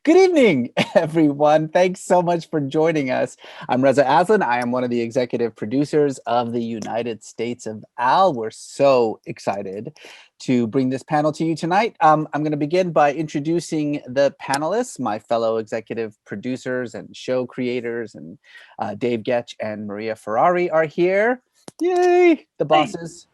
Good evening, everyone. Thanks so much for joining us. I'm Reza Aslan. I am one of the executive producers of the United States of Al. We're so excited to bring this panel to you tonight. I'm going to begin by introducing the panelists, my fellow executive producers and show creators, and Dave Goetsch and Maria Ferrari are here. Yay! The bosses,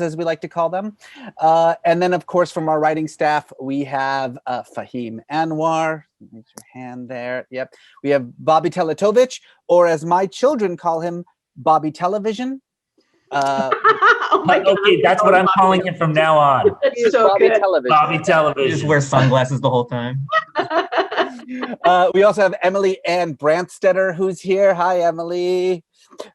as we like to call them. And then, of course, from our writing staff, we have Fahim Anwar. Raise your hand there. Yep. We have Bobby Telatovich, or as my children call him, Bobby Television. Oh my God. Okay, that's what I'm calling him from now on. That's so Bobby good. Television. Bobby You Television. just wear sunglasses the whole time. We also have Ann Branstetter, who's here. Hi, Emily.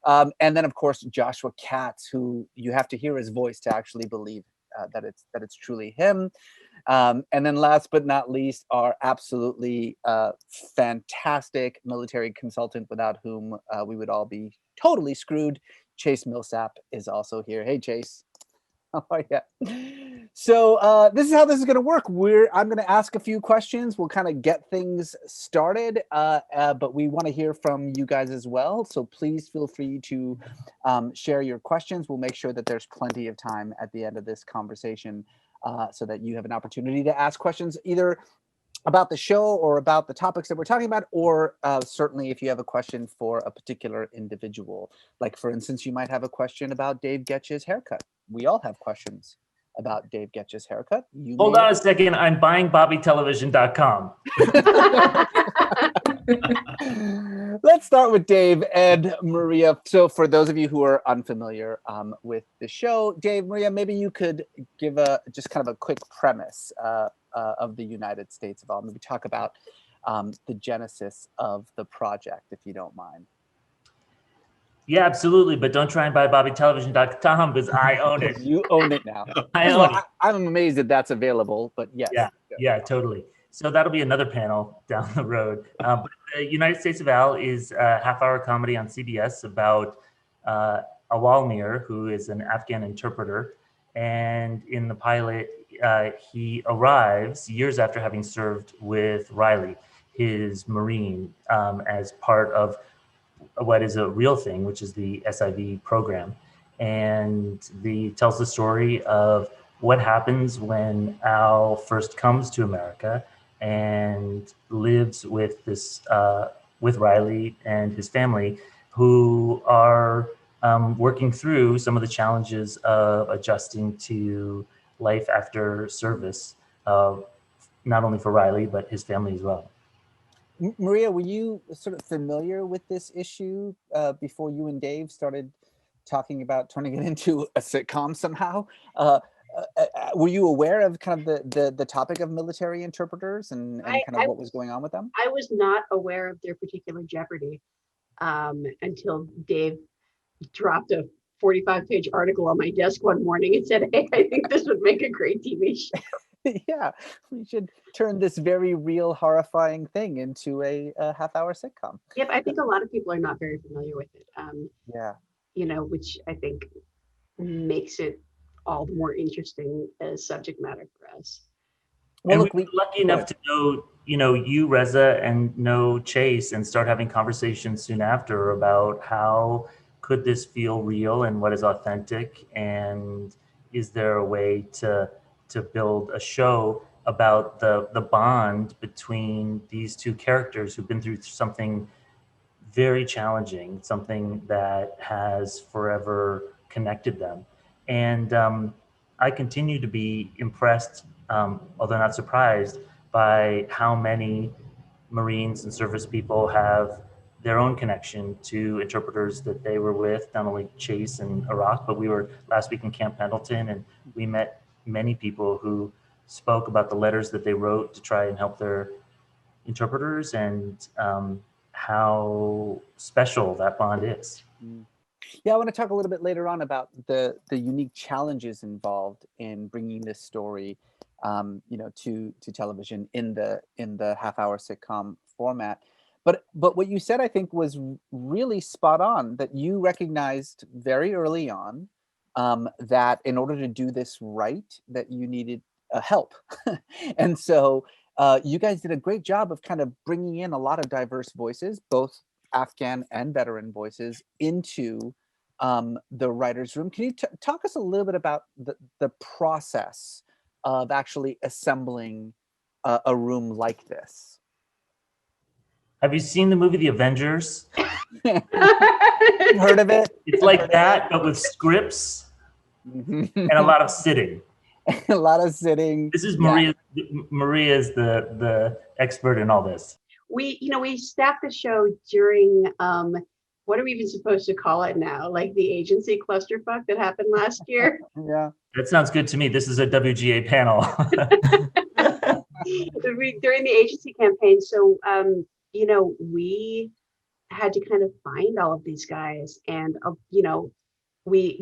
And then, of course, Joshua Katz, who you have to hear his voice to actually believe that it's truly him. And then last but not least, our absolutely fantastic military consultant without whom we would all be totally screwed. Chase Milsap is also here. Hey, Chase. Oh, yeah. So this is how this is going to work. I'm going to ask a few questions. We'll kind of get things started, but we want to hear from you guys as well. So please feel free to share your questions. We'll make sure that there's plenty of time at the end of this conversation so that you have an opportunity to ask questions either about the show or about the topics that we're talking about, or certainly if you have a question for a particular individual. Like, for instance, you might have a question about Dave Goetsch's haircut. We all have questions about Dave Goetsch's haircut. Hold on a second. I'm buying BobbyTelevision.com. Let's start with Dave and Maria. So for those of you who are unfamiliar with the show, Dave, Maria, maybe you could give just kind of a quick premise of the United States of Al. Maybe talk about the genesis of the project, if you don't mind. Yeah, absolutely. But don't try and buy BobbyTelevision.com because I own it. You own it now. I own it. I'm amazed that that's available, but yes. Yeah, totally. So that'll be another panel down the road. But the United States of Al is a half-hour comedy on CBS about Awalmir, who is an Afghan interpreter. And in the pilot, he arrives years after having served with Riley, his Marine, as part of what is a real thing, which is the SIV program. And tells the story of what happens when Al first comes to America and lives with with Riley and his family, who are working through some of the challenges of adjusting to life after service, not only for Riley, but his family as well. Maria, were you sort of familiar with this issue before you and Dave started talking about turning it into a sitcom somehow? Were you aware of kind of the topic of military interpreters and kind of what was going on with them? I was not aware of their particular jeopardy until Dave dropped a 45-page article on my desk one morning and said, "Hey, I think this would make a great TV show." Yeah, we should turn this very real, horrifying thing into a half-hour sitcom. Yep, I think a lot of people are not very familiar with it. Yeah. You know, which I think makes it all the more interesting as subject matter for us. Well, and we're lucky enough to know, you, Reza, and know Chase, and start having conversations soon after about how could this feel real and what is authentic, and is there a way to build a show about the bond between these two characters who've been through something very challenging, something that has forever connected them. And I continue to be impressed, although not surprised, by how many Marines and service people have their own connection to interpreters that they were with, not only Chase in Iraq, but we were last week in Camp Pendleton, and we met many people who spoke about the letters that they wrote to try and help their interpreters, and how special that bond is. Yeah, I want to talk a little bit later on about the unique challenges involved in bringing this story, to television in the half-hour sitcom format. But what you said, I think, was really spot on. That you recognized very early on that in order to do this right, that you needed help, and so you guys did a great job of kind of bringing in a lot of diverse voices, both Afghan and veteran voices, into the writer's room. Can you talk us a little bit about the process of actually assembling a room like this? Have you seen the movie The Avengers? Heard of it? It's like that, but with scripts and a lot of sitting. A lot of sitting. This is Maria. Maria's the expert in all this. We staffed the show during what are we even supposed to call it now? Like the agency clusterfuck that happened last year. Yeah. That sounds good to me. This is a WGA panel. During the agency campaign, so we had to kind of find all of these guys, and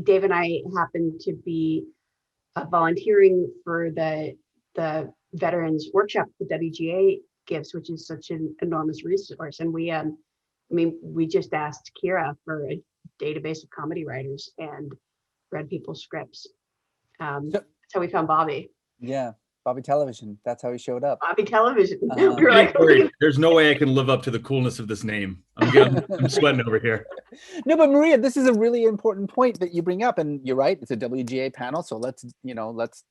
Dave and I happened to be volunteering for the veterans workshop the WGA gives, which is such an enormous resource. And we just asked Kira for a database of comedy writers and read people's scripts. That's how we found Bobby. Yeah. Bobby Television. That's how he showed up. Bobby Television. We were like, there's no way I can live up to the coolness of this name. I'm sweating over here. No, but Maria, this is a really important point that you bring up, and you're right. It's a WGA panel, so let's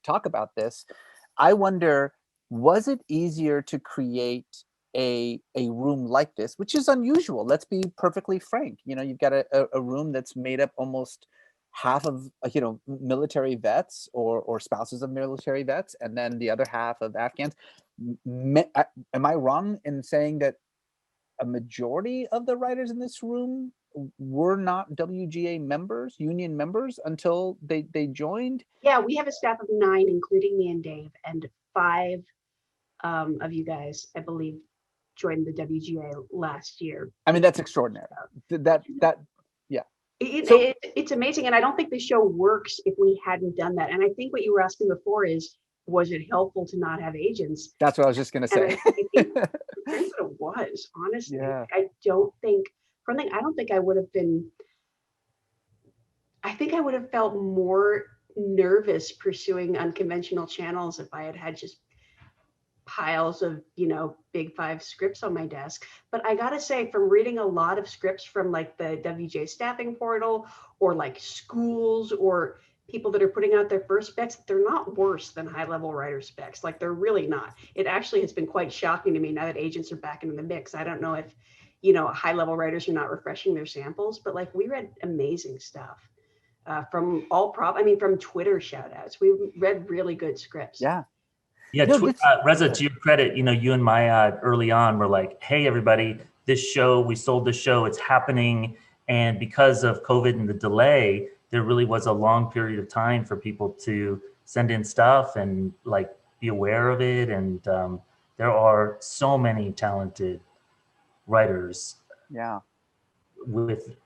talk about this. I wonder, was it easier to create a room like this, which is unusual? Let's be perfectly frank. You've got a room that's made up almost half of military vets or spouses of military vets, and then the other half of Afghans. Am I wrong in saying that a majority of the writers in this room were not WGA members, union members, until they joined? Yeah, we have a staff of 9, including me and Dave, and 5 of you guys, I believe, joined the WGA last year. I mean, that's extraordinary. It's amazing, and I don't think the show works if we hadn't done that. And I think what you were asking before is, was it helpful to not have agents? That's what I was just going to say. I think it was, honestly. Yeah. I don't think I would have been. I think I would have felt more nervous pursuing unconventional channels if I had just piles of big 5 scripts on my desk. But I gotta say, from reading a lot of scripts from like the WJ staffing portal or like schools or people that are putting out their first specs, they're not worse than high-level writer specs. Like, they're really not. It actually has been quite shocking to me now that agents are back into the mix. I don't know if high-level writers are not refreshing their samples, but like, we read amazing stuff from from Twitter shout outs. We read really good scripts. Yeah, Reza, to your credit, you and Maya early on were like, hey, everybody, we sold the show, it's happening. And because of COVID and the delay, there really was a long period of time for people to send in stuff and like be aware of it. And there are so many talented writers with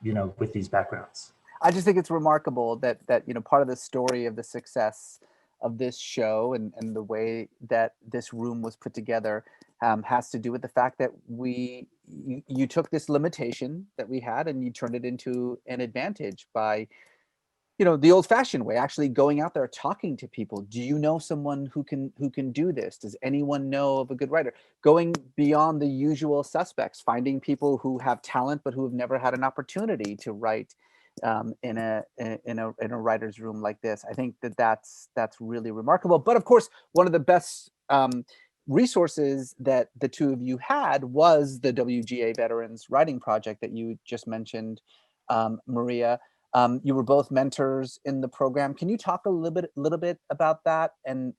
these backgrounds. I just think it's remarkable that part of the story of the success of this show and the way that this room was put together has to do with the fact that you took this limitation that we had and you turned it into an advantage by the old-fashioned way, actually going out there talking to people. Do you know someone who can do this? Does anyone know of a good writer? Going beyond the usual suspects, finding people who have talent but who have never had an opportunity to write in a writer's room like this. I think that's really remarkable. But of course, one of the best resources that the two of you had was the WGA Veterans Writing Project that you just mentioned, Maria. You were both mentors in the program. Can you talk a little bit about that and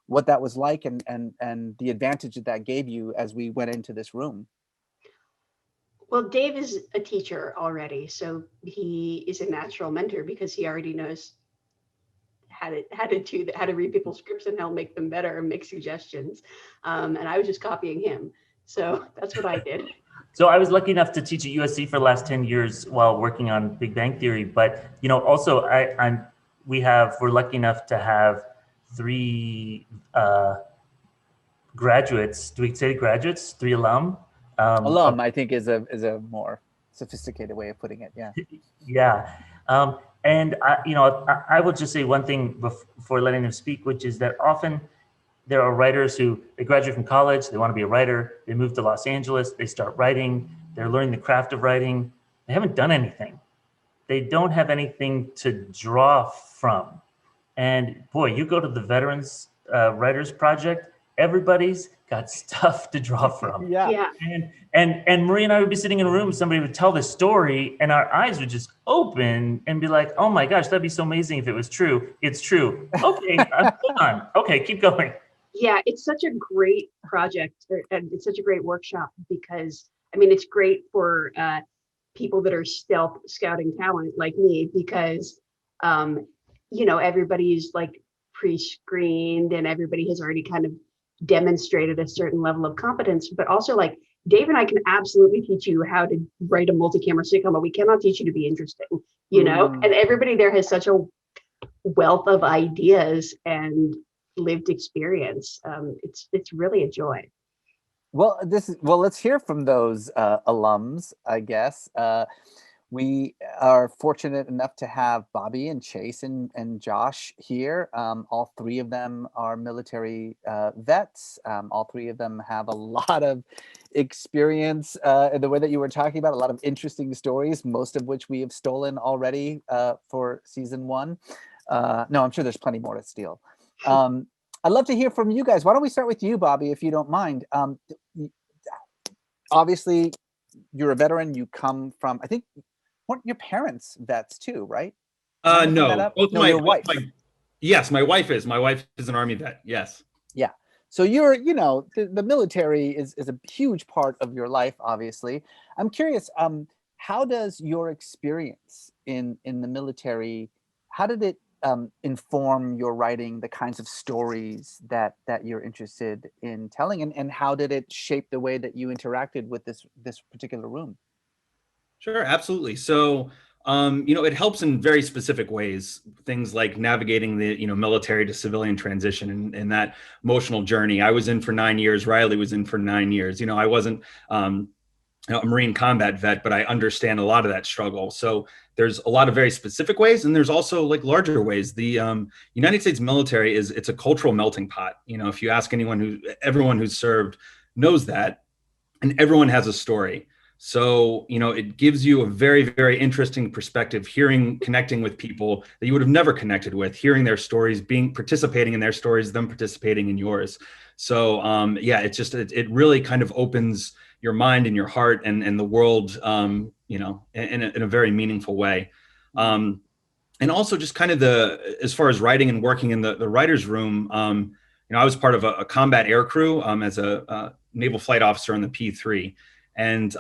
what that was like and the advantage that gave you as we went into this room? Well, Dave is a teacher already, so he is a natural mentor because he already knows how to read people's scripts and how to make them better and make suggestions. And I was just copying him, so that's what I did. So I was lucky enough to teach at USC for the last 10 years while working on Big Bang Theory. But also we're lucky enough to have 3 graduates. Do we say graduates? 3 alum. Alum, I think, is a more sophisticated way of putting it. Yeah. Yeah. And I will just say one thing before letting them speak, which is that often there are writers who, they graduate from college, they want to be a writer, they move to Los Angeles, they start writing, they're learning the craft of writing. They haven't done anything. They don't have anything to draw from. And boy, you go to the Veterans Writers Project, everybody's got stuff to draw from. Yeah. Yeah. And Marie and I would be sitting in a room, somebody would tell this story, and our eyes would just open and be like, oh my gosh, that'd be so amazing if it was true. It's true. Okay, hold on. Okay, keep going. Yeah, it's such a great project, and it's such a great workshop because, I mean, it's great for people that are stealth scouting talent like me because, you know, everybody's like pre-screened and everybody has already kind of demonstrated a certain level of competence, but also like Dave and I can absolutely teach you how to write a multi-camera sitcom, but we cannot teach you to be interesting, you know, and everybody there has such a wealth of ideas and lived experience. It's really a joy. Well, let's hear from those alums, I guess. We are fortunate enough to have Bobby and Chase and Josh here. All three of them are military vets. All three of them have a lot of experience in the way that you were talking about, a lot of interesting stories, most of which we have stolen already for season 1. No, I'm sure there's plenty more to steal. I'd love to hear from you guys. Why don't we start with you, Bobby, if you don't mind? Obviously, you're a veteran. You come from, I think, weren't your parents vets too, right? No, Your wife. Yes, my wife is. My wife is an Army vet. Yes. Yeah. So you're, you know, the military is a huge part of your life, obviously. I'm curious, how does your experience in the military, how did it inform your writing, the kinds of stories that you're interested in telling, and how did it shape the way that you interacted with this particular room? Sure, absolutely. So, you know, it helps in very specific ways. Things like navigating the, you know, military to civilian transition and that emotional journey. I was in for 9 years. Riley was in for 9 years. You know, I wasn't a Marine combat vet, but I understand a lot of that struggle. So there's a lot of very specific ways, and there's also like larger ways. The United States military it's a cultural melting pot. You know, if you ask everyone who's served knows that, and everyone has a story. So, you know, it gives you a very, very interesting perspective, connecting with people that you would have never connected with, hearing their stories, participating in their stories, them participating in yours. So, yeah, it really kind of opens your mind and your heart and the world, you know, in a very meaningful way. And also just kind of as far as writing and working in the writer's room, you know, I was part of a combat air crew as a naval flight officer on the P3. And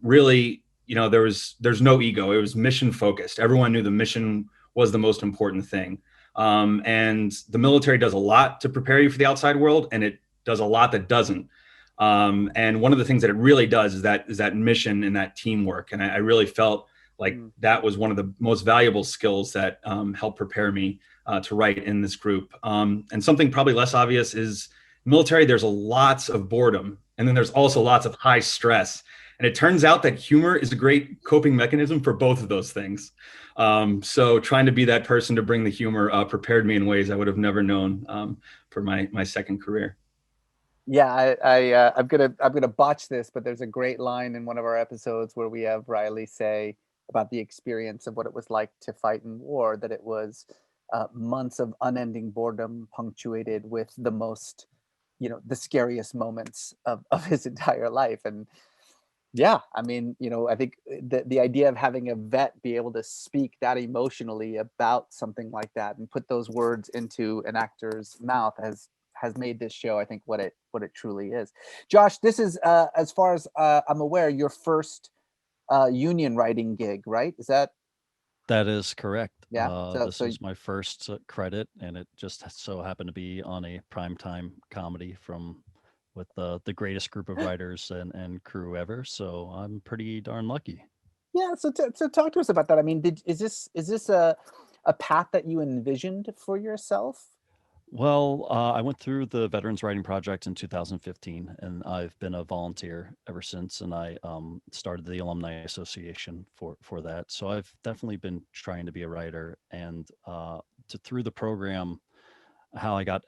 really, you know, there's no ego. It was mission focused. Everyone knew the mission was the most important thing. And the military does a lot to prepare you for the outside world, and it does a lot that doesn't. And one of the things that it really does is that mission and that teamwork. And I really felt like that was one of the most valuable skills that helped prepare me to write in this group. And something probably less obvious is military, there's lots of boredom. And then there's also lots of high stress. And it turns out that humor is a great coping mechanism for both of those things. So trying to be that person to bring the humor prepared me in ways I would have never known for my second career. Yeah, I'm gonna botch this, but there's a great line in one of our episodes where we have Riley say about the experience of what it was like to fight in war, that it was months of unending boredom punctuated with the most, you know, the scariest moments of his entire life. And yeah, I mean, you know, I think the idea of having a vet be able to speak that emotionally about something like that and put those words into an actor's mouth has made this show, I think, what it truly is. Josh, this is as far as I'm aware, your first union writing gig, right? That is correct. Yeah. This is my first credit, and it just so happened to be on a primetime comedy with the greatest group of writers and crew ever. So I'm pretty darn lucky. Yeah. So talk to us about that. I mean, is this a path that you envisioned for yourself? Well, I went through the Veterans Writing Project in 2015, and I've been a volunteer ever since. And I started the Alumni Association for that. So I've definitely been trying to be a writer. And through the program, how I got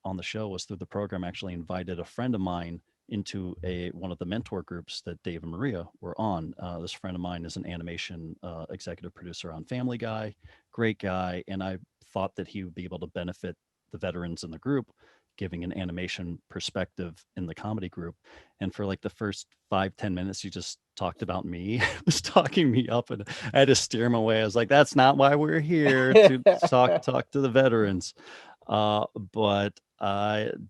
on the show was through the program. I actually invited a friend of mine into one of the mentor groups that Dave and Maria were on. This friend of mine is an animation executive producer on Family Guy, great guy, and I thought that he would be able to benefit the veterans in the group, giving an animation perspective in the comedy group. And for like the first 5-10 minutes, he just talked about me, was talking me up, and I had to steer him away. I was like, that's not why we're here, to talk to the veterans. But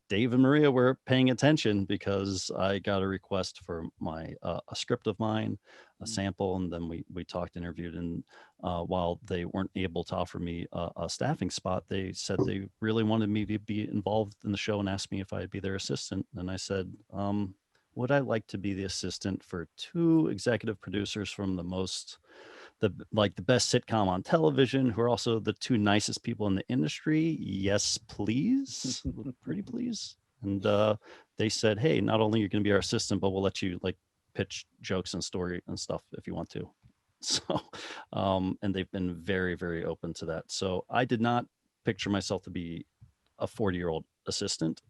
Dave and Maria were paying attention because I got a request for my a script of mine, a sample, and then we talked, interviewed, and while they weren't able to offer me a staffing spot, they said they really wanted me to be involved in the show and asked me if I'd be their assistant. And I said, would I like to be the assistant for 2 executive producers from the best sitcom on television, who are also the 2 nicest people in the industry? Yes, please. Pretty please. And they said, hey, not only are you going to be our assistant, but we'll let you like pitch jokes and story and stuff if you want to. So, and they've been very, very open to that. So I did not picture myself to be a 40-year-old assistant,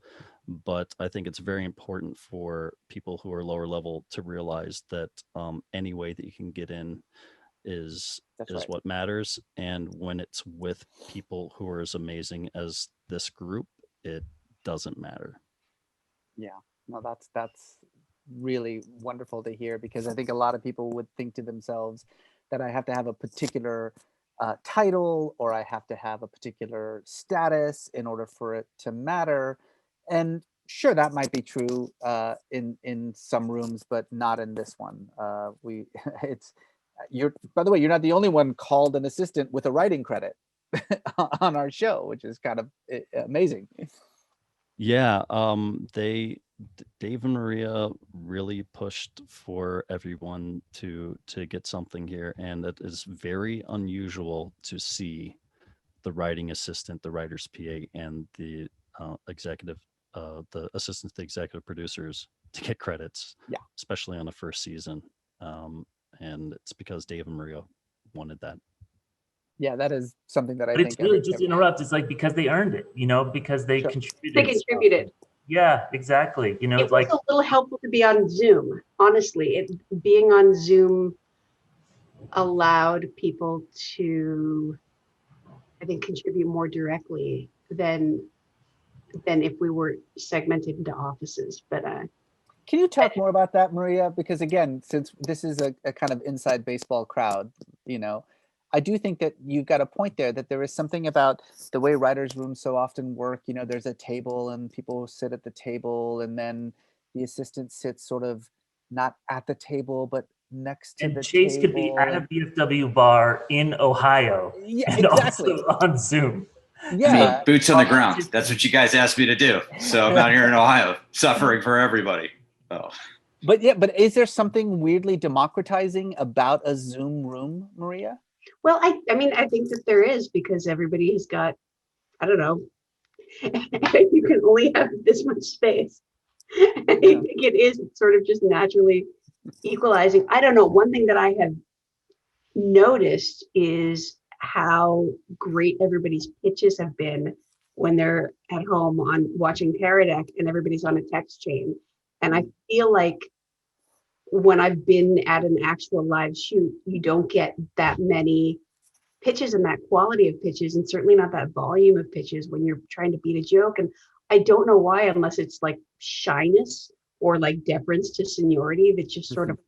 but I think it's very important for people who are lower level to realize that any way that you can get in is right. what matters. And when it's with people who are as amazing as this group, it doesn't matter. Yeah, no, that's really wonderful to hear, because I think a lot of people would think to themselves that I have to have a particular title, or I have to have a particular status in order for it to matter. And sure, that might be true in some rooms, but not in this one. By the way, you're not the only one called an assistant with a writing credit on our show, which is kind of amazing. Yeah, Dave and Maria really pushed for everyone to get something here, and it is very unusual to see the writing assistant, the writer's PA, and the executive, the assistants to the executive producers to get credits. Yeah, especially on the first season, and it's because Dave and Maria wanted that. Yeah, that is something that I But think. it's really, just to interrupt, it's like because they earned it, because they Sure. contributed. They contributed. Yeah, exactly. It It's like was a little helpful to be on Zoom. Honestly, being on Zoom allowed people to, I think, contribute more directly than if we were segmented into offices. But can you talk more about that, Maria? Because again, since this is a kind of inside baseball crowd, I do think that you've got a point there, that there is something about the way writers' rooms so often work. There's a table and people sit at the table, and then the assistant sits sort of not at the table, but next to the Chase table. could be at a BFW bar in Ohio, yeah, and exactly. also on Zoom. Yeah, I mean, boots on the ground. That's what you guys asked me to do. So I'm out here in Ohio, suffering for everybody. Oh. But is there something weirdly democratizing about a Zoom room, Maria? well, I mean, I think that there is, because everybody has got, I don't know, you can only have this much space. I think it is sort of just naturally equalizing. I don't know. One thing that I have noticed is how great everybody's pitches have been when they're at home on watching Paradeck and everybody's on a text chain. And I feel like when I've been at an actual live shoot, you don't get that many pitches and that quality of pitches, and certainly not that volume of pitches when you're trying to beat a joke. And I don't know why, unless it's like shyness or like deference to seniority that just sort of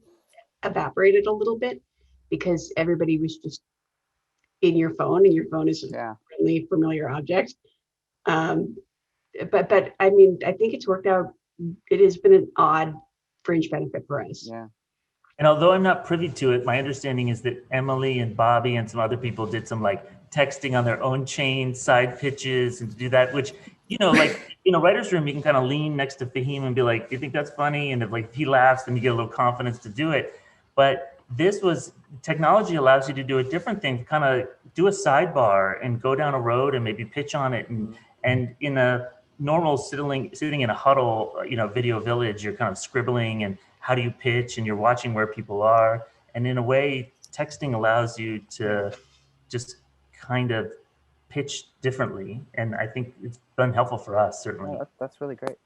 evaporated a little bit, because everybody was just in your phone, and your phone is a really familiar object. But I mean, I think it's worked out. It has been an odd fringe benefit for us. Yeah. And although I'm not privy to it, my understanding is that Emily and Bobby and some other people did some like texting on their own chain, side pitches, and to do that, which, writer's room, you can kind of lean next to Fahim and be like, do you think that's funny? And if he laughs, then you get a little confidence to do it. But technology allows you to do a different thing, kind of do a sidebar and go down a road and maybe pitch on it. And in a normal sitting in a huddle, video village, you're kind of scribbling and how do you pitch, and you're watching where people are. And in a way, texting allows you to just kind of pitched differently, and I think it's been helpful for us, certainly. Oh, that's really great.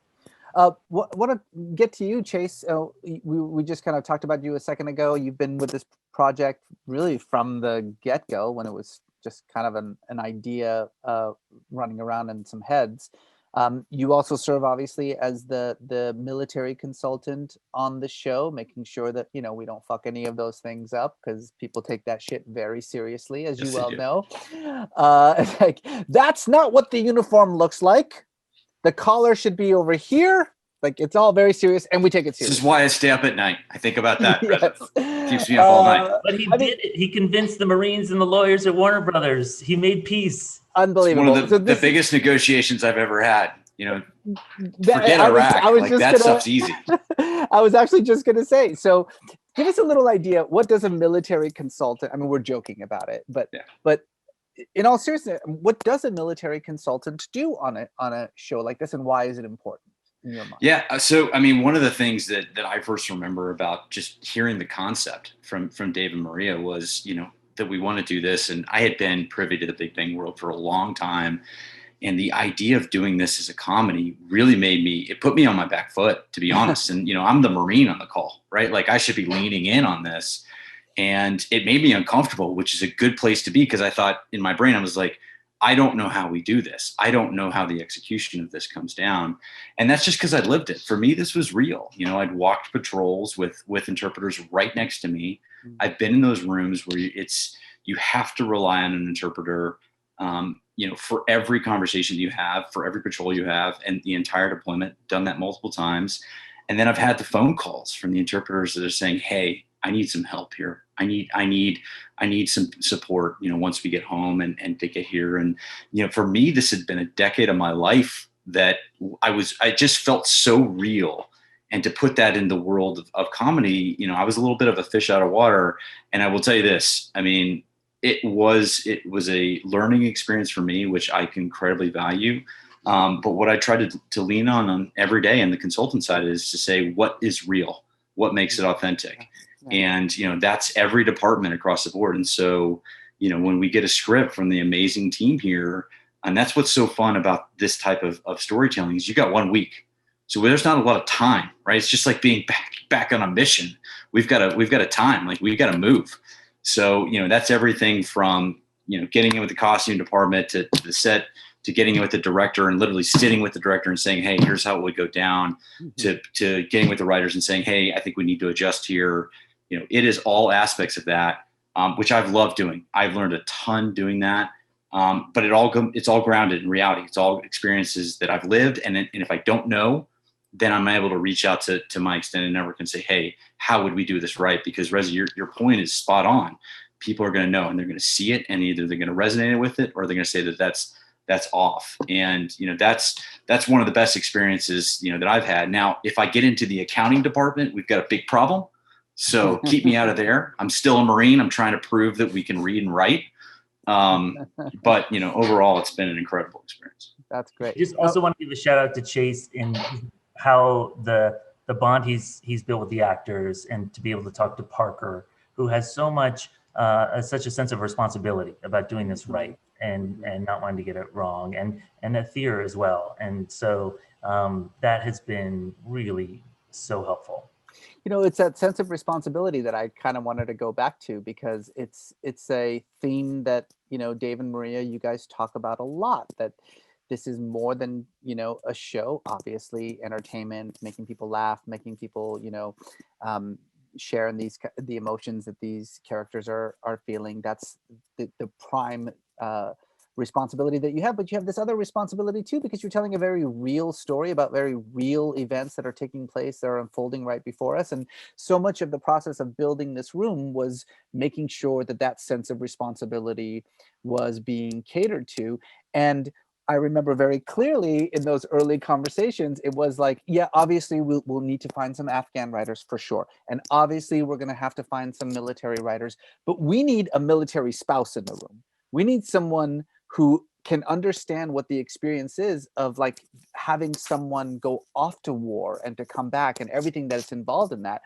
Want to get to you, Chase. We just kind of talked about you a second ago. You've been with this project really from the get-go, when it was just kind of an idea running around in some heads. You also serve, obviously, as the military consultant on the show, making sure that, you know, we don't fuck any of those things up, because people take that shit very seriously, as you well know. Like, that's not what the uniform looks like. The collar should be over here. Like, it's all very serious, and we take it seriously. This is why I stay up at night. I think about that. Yes. Keeps me up all night. But he did it. He convinced the Marines and the lawyers at Warner Brothers. He made peace. Unbelievable. It's one of the biggest negotiations I've ever had. You know, forget Iraq. That stuff's easy. I was actually just going to say, so give us a little idea. What does a military consultant, I mean, we're joking about it, but in all seriousness, what does a military consultant do on a show like this, and why is it important in your mind? Yeah, so I mean, one of the things that I first remember about just hearing the concept from Dave and Maria was, you know, that we want to do this, and I had been privy to the Big Bang world for a long time, and the idea of doing this as a comedy really it put me on my back foot, to be honest. And you know, I'm the Marine on the call, right? Like, I should be leaning in on this. And it made me uncomfortable, which is a good place to be, because I thought in my brain, I was like, I don't know how we do this. I don't know how the execution of this comes down. And that's just because I'd lived it. For me, this was real. You know, I'd walked patrols with interpreters right next to me. I've been in those rooms where you have to rely on an interpreter, you know, for every conversation you have, for every patrol you have, and the entire deployment, done that multiple times. And then I've had the phone calls from the interpreters that are saying, hey, I need some help here. I need some support, you know, once we get home and to get here. And, you know, for me, this had been a decade of my life that I just felt so real. And to put that in the world of comedy, you know, I was a little bit of a fish out of water. And I will tell you this, I mean, it was a learning experience for me, which I can incredibly value. But what I try to lean on every day on the consultant side is to say, what is real? What makes it authentic? And, you know, that's every department across the board. And so, you know, when we get a script from the amazing team here, and that's what's so fun about this type of storytelling, is you got 1 week. So there's not a lot of time, right? It's just like being back on a mission. We've got a time, like we've got to move. So, you know, that's everything from, you know, getting in with the costume department to the set, to getting in with the director and literally sitting with the director and saying, hey, here's how it would go down, to getting with the writers and saying, hey, I think we need to adjust here. You know, it is all aspects of that, which I've loved doing. I've learned a ton doing that. But it's all grounded in reality. It's all experiences that I've lived. And if I don't know, then I'm able to reach out to my extended network and say, hey, how would we do this right? Because Reza, your point is spot on. People are going to know, and they're going to see it, and either they're going to resonate with it, or they're going to say that that's off. And, you know, that's one of the best experiences, you know, that I've had. Now, if I get into the accounting department, we've got a big problem. So keep me out of there. I'm still a Marine. I'm trying to prove that we can read and write. But, you know, overall, it's been an incredible experience. That's great. Just also want to give a shout out to Chase in how the bond he's built with the actors, and to be able to talk to Parker, who has so much such a sense of responsibility about doing this right and not wanting to get it wrong, and Athir as well. And so that has been really so helpful. You know, it's that sense of responsibility that I kind of wanted to go back to, because it's a theme that, you know, Dave and Maria, you guys talk about a lot, that this is more than, you know, a show, obviously, entertainment, making people laugh, making people, you know, share in the emotions that these characters are feeling. That's the prime responsibility that you have, but you have this other responsibility too, because you're telling a very real story about very real events that are taking place, that are unfolding right before us. And so much of the process of building this room was making sure that that sense of responsibility was being catered to. And I remember very clearly in those early conversations, it was like, yeah, obviously we'll need to find some Afghan writers for sure. And obviously we're going to have to find some military writers, but we need a military spouse in the room. We need someone who can understand what the experience is of like having someone go off to war and to come back, and everything that's involved in that.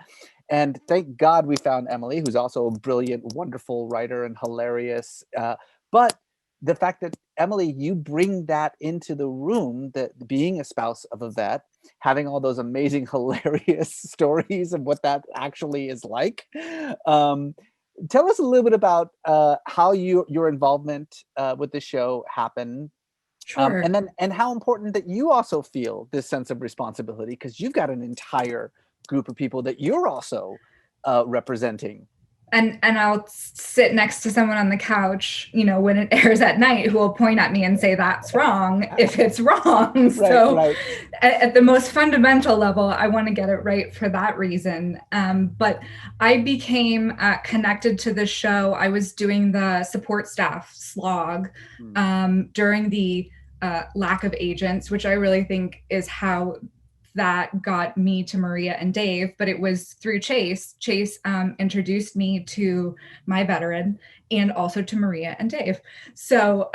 And thank God we found Emily, who's also a brilliant, wonderful writer and hilarious. But the fact that Emily, you bring that into the room, that being a spouse of a vet, having all those amazing, hilarious stories of what that actually is like. Tell us a little bit about how your involvement with the show happened. Sure. And how important that you also feel this sense of responsibility, because you've got an entire group of people that you're also representing. And I'll sit next to someone on the couch, when it airs at night, who will point at me and say that's wrong if it's wrong. Right. At the most fundamental level, I want to get it right for that reason. But I became connected to the show. I was doing the support staff slog during the lack of agents, which I really think is how that got me to Maria and Dave, but it was through Chase. Chase introduced me to my veteran and also to Maria and Dave. So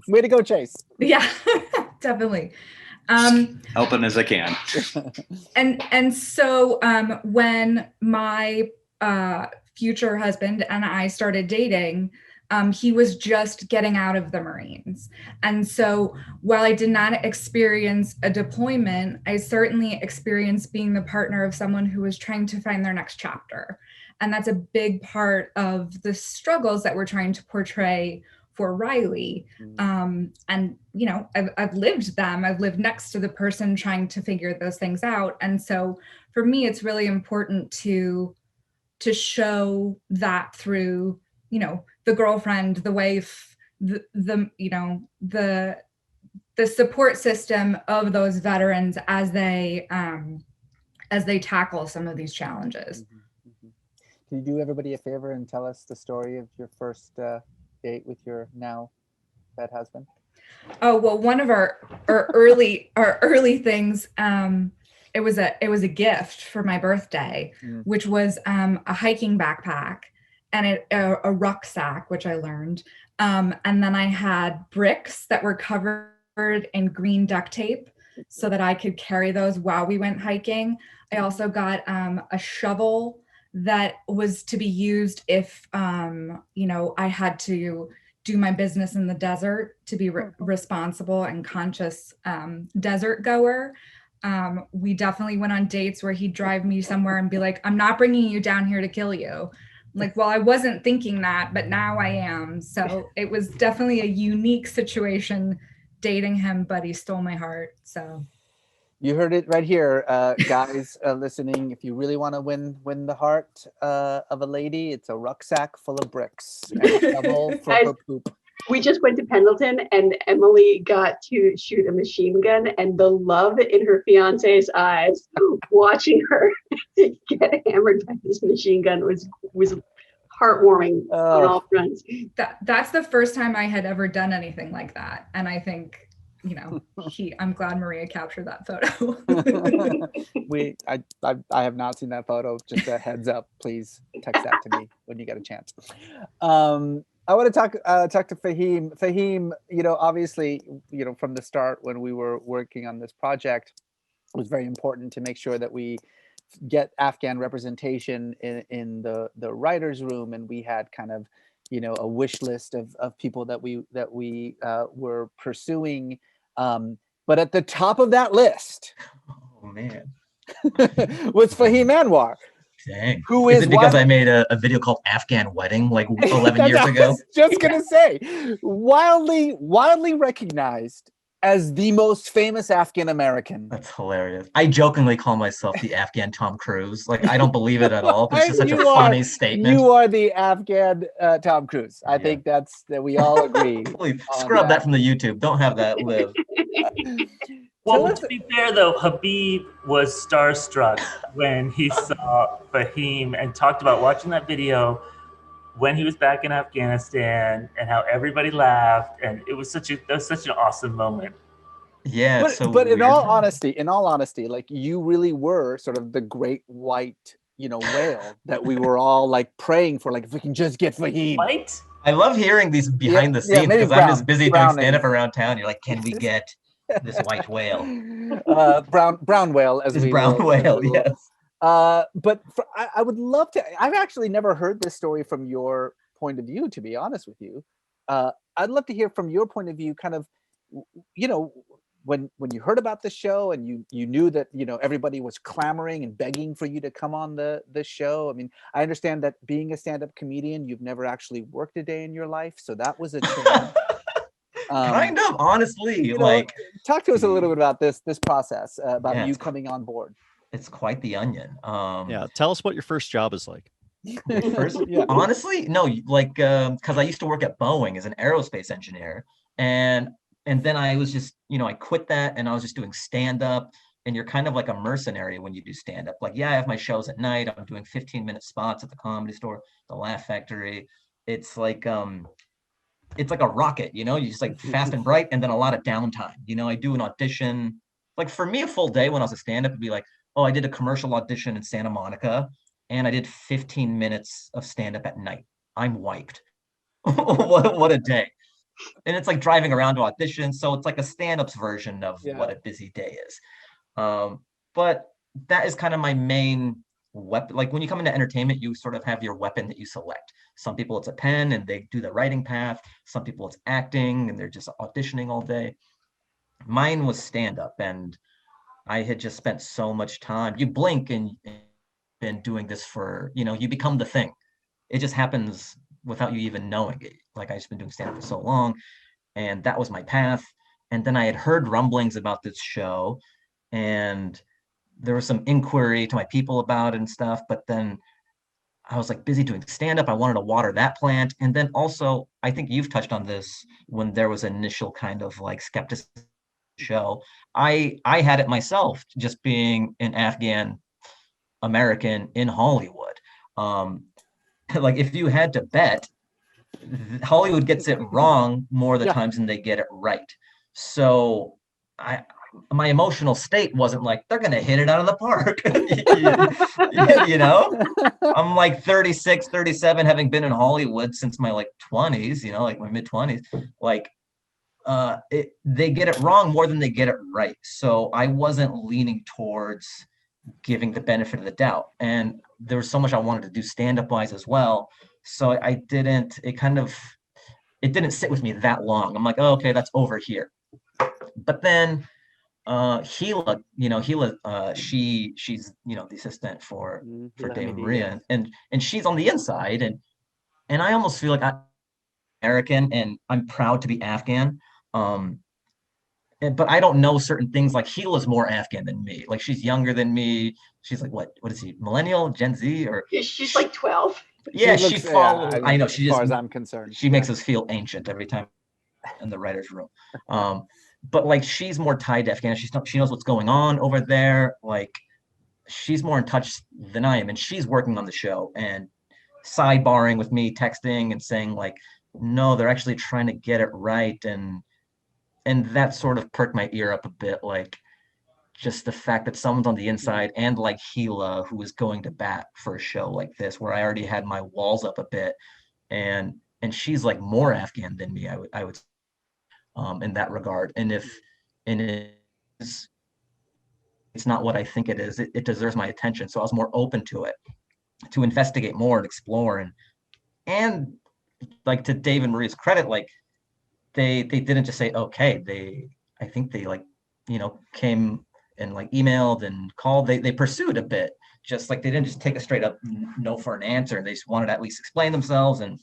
way to go, Chase. Yeah, definitely. Helping as I can. And so when my future husband and I started dating, he was just getting out of the Marines. And so while I did not experience a deployment, I certainly experienced being the partner of someone who was trying to find their next chapter. And that's a big part of the struggles that we're trying to portray for Riley. And, I've lived them. I've lived next to the person trying to figure those things out. And so for me, it's really important to show that through, the girlfriend, the wife, the support system of those veterans as they tackle some of these challenges. Can you do everybody a favor and tell us the story of your first date with your now vet husband? Oh, well, one of our early things, it was a gift for my birthday, which was a hiking backpack and a rucksack, which I learned. And then I had bricks that were covered in green duct tape so that I could carry those while we went hiking. I also got a shovel that was to be used if, I had to do my business in the desert, to be responsible and conscious desert goer. We definitely went on dates where he'd drive me somewhere and be like, I'm not bringing you down here to kill you. Like, well, I wasn't thinking that, but now I am. So it was definitely a unique situation dating him, but he stole my heart. So you heard it right here, guys listening. If you really want to win the heart of a lady, it's a rucksack full of bricks and a shovel for her poop. We just went to Pendleton and Emily got to shoot a machine gun, and the love in her fiance's eyes watching her get hammered by this machine gun was heartwarming on all fronts. That's the first time I had ever done anything like that. And I think, I'm glad Maria captured that photo. I have not seen that photo. Just a heads up, please text that to me when you get a chance. I want to talk to Fahim. Fahim, obviously, from the start when we were working on this project, it was very important to make sure that we get Afghan representation in the writers' room, and we had kind of, a wish list of people that we were pursuing. But at the top of that list, oh man, was Fahim Anwar. Dang. Who is is it because I made a video called Afghan Wedding like 11 years ago? I was just gonna say, wildly recognized as the most famous Afghan American. That's hilarious. I jokingly call myself the Afghan Tom Cruise. Like, I don't believe it at all, but it's just such a funny statement. You are the Afghan Tom Cruise. I think that we all agree. Scrub that from the YouTube. Don't have that live. Well, to be fair, though, Habib was starstruck when he saw Fahim and talked about watching that video when he was back in Afghanistan and how everybody laughed, and it was such an awesome moment. Yeah, but in all honesty, like, you really were sort of the great white, whale that we were all like praying for. Like, if we can just get Fahim. White? I love hearing these behind the scenes because I'm just busy doing stand-up around town. You're like, can we get this white whale? brown whale, yes. But I would love to. I've actually never heard this story from your point of view, to be honest with you. I'd love to hear from your point of view, kind of, you know, when you heard about the show and you knew that, you know, everybody was clamoring and begging for you to come on the show. I mean, I understand that being a stand-up comedian, you've never actually worked a day in your life, so that was a change. Kind of, honestly, you know, like, talk to us a little bit about this process, about Yeah, you it's coming on board. it's quite the onion. Yeah, tell us what your first job is like. First, Yeah. honestly, no, like, because I used to work at Boeing as an aerospace engineer, and then I was just, you know, I quit that and I was just doing stand up. And you're kind of like a mercenary when you do stand up. Like, yeah, I have my shows at night. I'm doing 15-minute spots at the Comedy Store, the Laugh Factory. It's like a rocket, you know. You just like fast and bright, and then a lot of downtime. You know, I do an audition. Like for me, a full day when I was a stand up would be like, oh, I did a commercial audition in Santa Monica, and I did 15 minutes of stand up at night. I'm wiped. what a day. And it's like driving around to audition. So it's like a stand-ups version of what a busy day is. But that is kind of my main weapon. Like when you come into entertainment, you sort of have your weapon that you select. Some people it's a pen and they do the writing path. Some people it's acting and they're just auditioning all day. Mine was stand-up, and I had just spent so much time. You blink and been doing this for, you know, you become the thing. It just happens without you even knowing it. Like I just been doing stand-up for so long, and that was my path. And then I had heard rumblings about this show, and there was some inquiry to my people about it and stuff. But then I was like busy doing stand-up. I wanted to water that plant. And then also, I think you've touched on this when there was initial kind of like skepticism show. I had it myself, just being an Afghan American in Hollywood. Like if you had to bet, Hollywood gets it wrong more the times than they get it right. So my emotional state wasn't like, they're going to hit it out of the park. You know, I'm like 36, 37, having been in Hollywood since my like 20s, you know, like my mid 20s, like they get it wrong more than they get it right. So I wasn't leaning towards giving the benefit of the doubt. And there was so much I wanted to do stand-up wise as well. So it didn't sit with me that long. I'm like, oh, okay, that's over here. But then Gila, she's, you know, the assistant for David Maria, and she's on the inside, and I almost feel like I'm American and I'm proud to be Afghan. But I don't know certain things. Like Gila's more Afghan than me. Like she's younger than me. She's like, what is he? Millennial, Gen Z, or she's like 12. Yeah, she follows. I know. As far as I'm concerned, she makes us feel ancient every time in the writer's room. But like she's more tied to Afghanistan. She knows what's going on over there. Like she's more in touch than I am, and she's working on the show and sidebarring with me, texting and saying like, no, they're actually trying to get it right, and that sort of perked my ear up a bit. Like just the fact that someone's on the inside, and like Gila, who is going to bat for a show like this, where I already had my walls up a bit, and she's like more Afghan than me, I would in that regard. And it's not what I think it is. It deserves my attention. So I was more open to it, to investigate more and explore. And like to Dave and Maria's credit, like they didn't just say, okay, I think they like, you know, came and like emailed and called. They pursued a bit, just like they didn't just take a straight up no for an answer. They just wanted to at least explain themselves and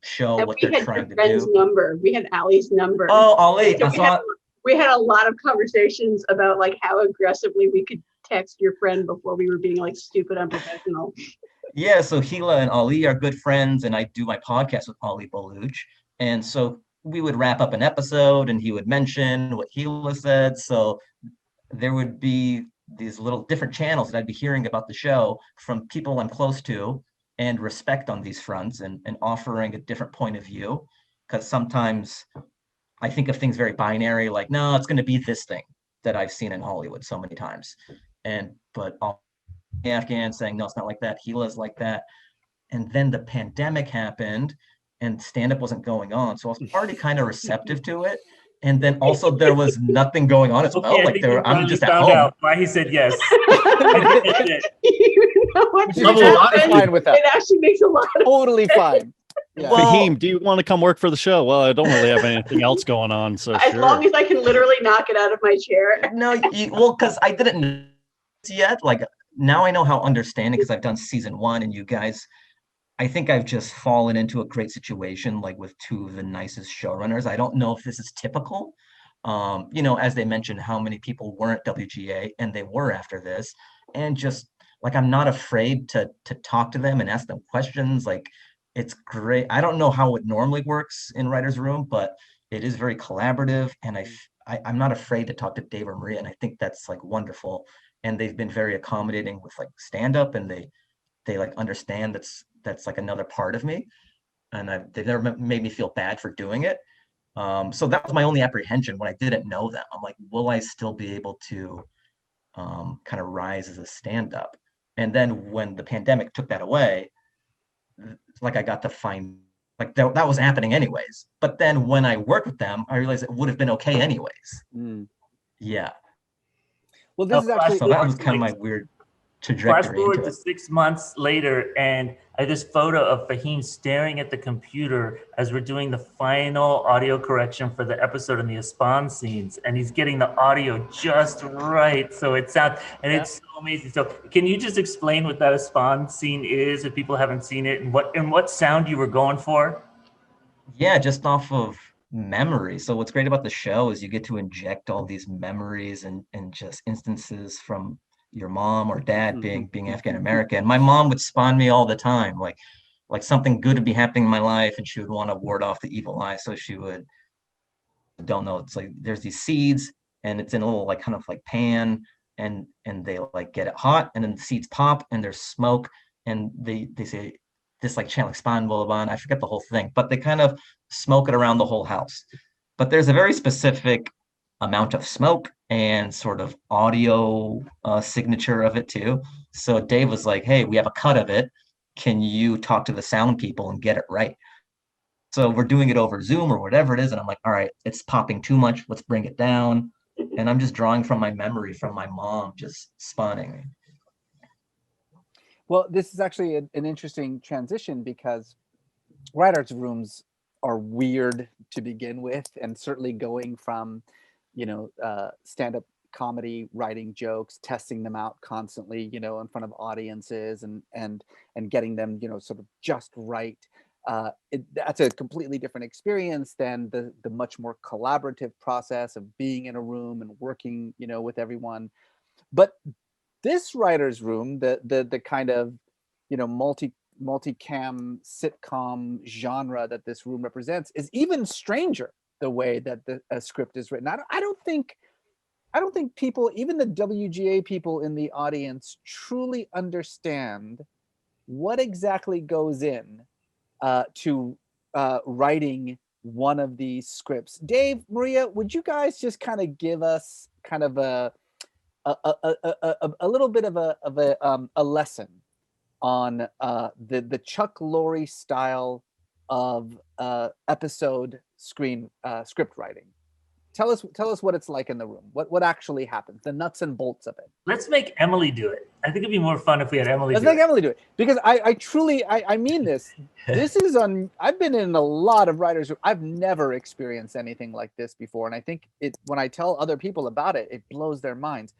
show what they're trying to do. Number. We had Ali's number. Oh, Ali. So we had a lot of conversations about like how aggressively we could text your friend before we were being like stupid unprofessional. Yeah, so Gila and Ali are good friends, and I do my podcast with Ali Baluch. And so we would wrap up an episode and he would mention what Gila said. So there would be these little different channels that I'd be hearing about the show from people I'm close to and respect on these fronts, and offering a different point of view. Because sometimes I think of things very binary, like, no, it's going to be this thing that I've seen in Hollywood so many times. But all Afghan saying, no, it's not like that. Gila's like that. And then the pandemic happened and stand-up wasn't going on. So I was already kind of receptive to it. And then also there was nothing going on as well. Like I'm just at home. Out why he said yes. You know what? Fine with that. It actually makes a lot of totally fine. Yeah. Well, Fahim, do you want to come work for the show? Well, I don't really have anything else going on, so As sure. long as I can literally knock it out of my chair. no, well, because I didn't know yet. Like now I know how understanding because I've done season 1, and you guys, I think I've just fallen into a great situation, like with 2 of the nicest showrunners. I don't know if this is typical. You know, as they mentioned, how many people weren't WGA and they were after this, and just like I'm not afraid to talk to them and ask them questions. Like it's great. I don't know how it normally works in writers' room, but it is very collaborative, and I'm not afraid to talk to Dave or Maria, and I think that's like wonderful. And they've been very accommodating with like stand up, and they like understand that's like another part of me, and they've never made me feel bad for doing it. So that was my only apprehension when I didn't know them. I'm like, will I still be able to kind of rise as a stand-up? And then when the pandemic took that away, like I got to find like that was happening anyways. But then when I worked with them, I realized it would have been okay anyways. Yeah. Well, this is actually So that was kind of my weird Fast trajectory forward into to it. 6 months later, and I have this photo of Fahim staring at the computer as we're doing the final audio correction for the episode in the Aslan scenes, and he's getting the audio just right, so it sounds, and it's so amazing. So, can you just explain what that Aslan scene is, if people haven't seen it, and what sound you were going for? Yeah, just off of memory. So what's great about the show is you get to inject all these memories and just instances from your mom or dad being Afghan American. My mom would spawn me all the time, like something good would be happening in my life, and she would want to ward off the evil eye. So she would, don't know, it's like there's these seeds, and it's in a little like kind of like pan, and they like get it hot, and then the seeds pop, and there's smoke, and they say this like channel expand blah, I forget the whole thing, but they kind of smoke it around the whole house. But there's a very specific amount of smoke and sort of audio signature of it too. So Dave was like, hey, we have a cut of it. Can you talk to the sound people and get it right? So we're doing it over Zoom or whatever it is. And I'm like, all right, it's popping too much. Let's bring it down. And I'm just drawing from my memory from my mom just spawning. Well, this is actually an interesting transition because writers' rooms are weird to begin with, and certainly going from, you know, stand-up comedy, writing jokes, testing them out constantly, you know, in front of audiences, and getting them, you know, sort of just right. That's a completely different experience than the much more collaborative process of being in a room and working, you know, with everyone. But this writer's room, the kind of, you know, multicam sitcom genre that this room represents, is even stranger the way that the script is written. I don't think people, even the WGA people in the audience, truly understand what exactly goes in to writing one of these scripts. Dave, Maria, would you guys just kind of give us kind of a little bit of a lesson on the Chuck Lorre style of episode script writing? Tell us what it's like in the room. What actually happens, the nuts and bolts of it. Let's make Emily do it. I think it'd be more fun if we had Emily Let's do make it. Emily do it, because I truly mean this. This is I've been in a lot of writers. I've never experienced anything like this before, and I think when I tell other people about it, it blows their minds.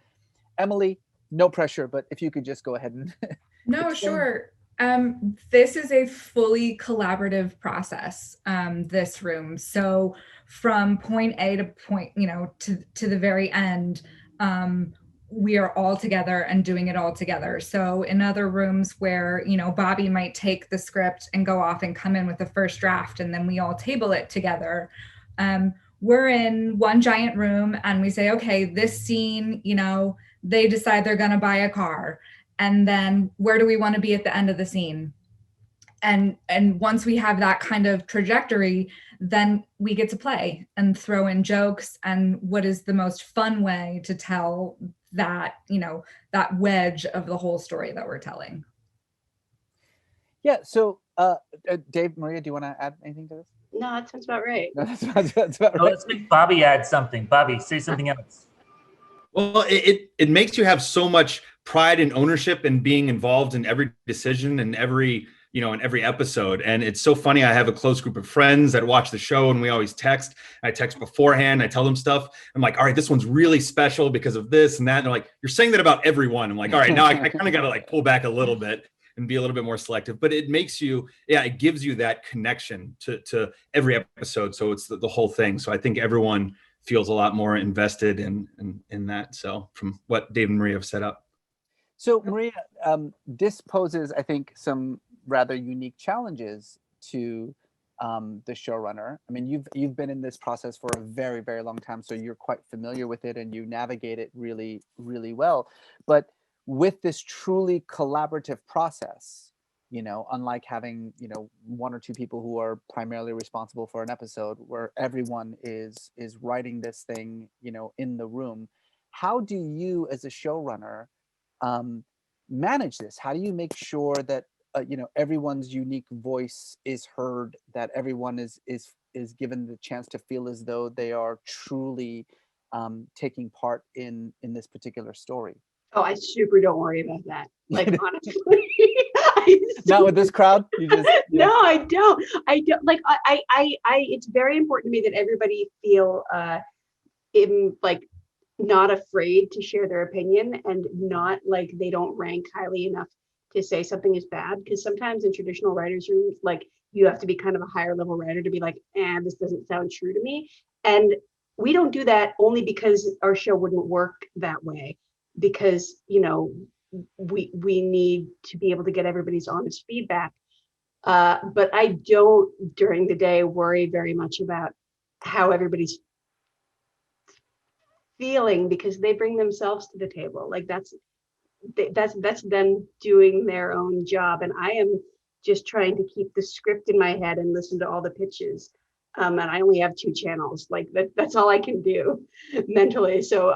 Emily, no pressure, but if you could just go ahead and No, sure. This is a fully collaborative process, this room. So from point A to point, you know, to the very end, we are all together and doing it all together. So in other rooms where, you know, Bobby might take the script and go off and come in with the first draft, and then we all table it together. We're in one giant room and we say, okay, this scene, you know, they decide they're going to buy a car. And then where do we want to be at the end of the scene? And once we have that kind of trajectory, then we get to play and throw in jokes and what is the most fun way to tell that, you know, that wedge of the whole story that we're telling. Yeah. So, Dave, Maria, do you want to add anything to this? No, that sounds about right. No, that's about No, right. let's make Bobby add something. Bobby, say something else. Well, it makes you have so much pride and ownership in being involved in every decision and every in every episode. And it's so funny. I have a close group of friends that watch the show, and we always text. I text beforehand. I tell them stuff. I'm like, all right, this one's really special because of this and that. And they're like, you're saying that about everyone. I'm like, all right, now I kind of got to like pull back a little bit and be a little bit more selective. But it makes you, it gives you that connection to every episode. So it's the whole thing. So I think everyone feels a lot more invested in that. So from what Dave and Maria have set up. So Maria, this poses, I think, some rather unique challenges to the showrunner. I mean, you've been in this process for a very, very long time, so you're quite familiar with it and you navigate it really, really well. But with this truly collaborative process, unlike having, one or two people who are primarily responsible for an episode, where everyone is writing this thing, in the room, how do you as a showrunner manage this? How do you make sure that everyone's unique voice is heard, that everyone is given the chance to feel as though they are truly taking part in this particular story? Oh, I super don't worry about that. Like, honestly, not with this crowd. You just no, I don't. Like, I it's very important to me that everybody feel like not afraid to share their opinion, and not like they don't rank highly enough to say something is bad. Because sometimes in traditional writers' rooms, like, you have to be kind of a higher level writer to be like, this doesn't sound true to me. And we don't do that only because our show wouldn't work that way. Because, we need to be able to get everybody's honest feedback. But I don't, during the day, worry very much about how everybody's feeling, because they bring themselves to the table. Like, that's them doing their own job, and I am just trying to keep the script in my head and listen to all the pitches. And I only have 2 channels. Like, that's all I can do mentally. So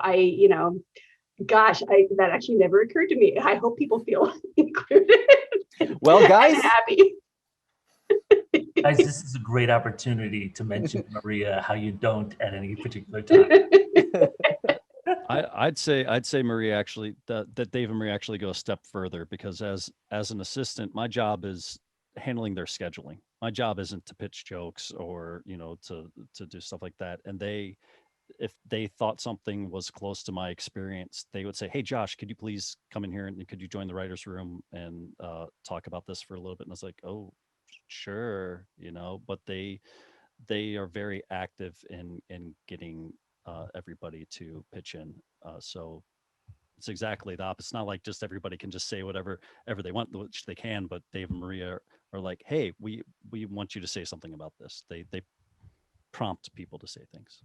gosh, that actually never occurred to me. I hope people feel included. Well, guys, happy. Guys, this is a great opportunity to mention, Maria, how you don't at any particular time. I'd say Maria actually that Dave and Maria actually go a step further, because as an assistant, my job is handling their scheduling. My job isn't to pitch jokes or to do stuff like that. And if they thought something was close to my experience, they would say, "Hey, Josh, could you please come in here and could you join the writer's room and talk about this for a little bit?" And I was like, "Oh, sure," But they are very active in getting everybody to pitch in. So it's exactly the opposite. It's not like just everybody can just say whatever they want, which they can. But Dave and Maria are like, "Hey, we want you to say something about this." They prompt people to say things.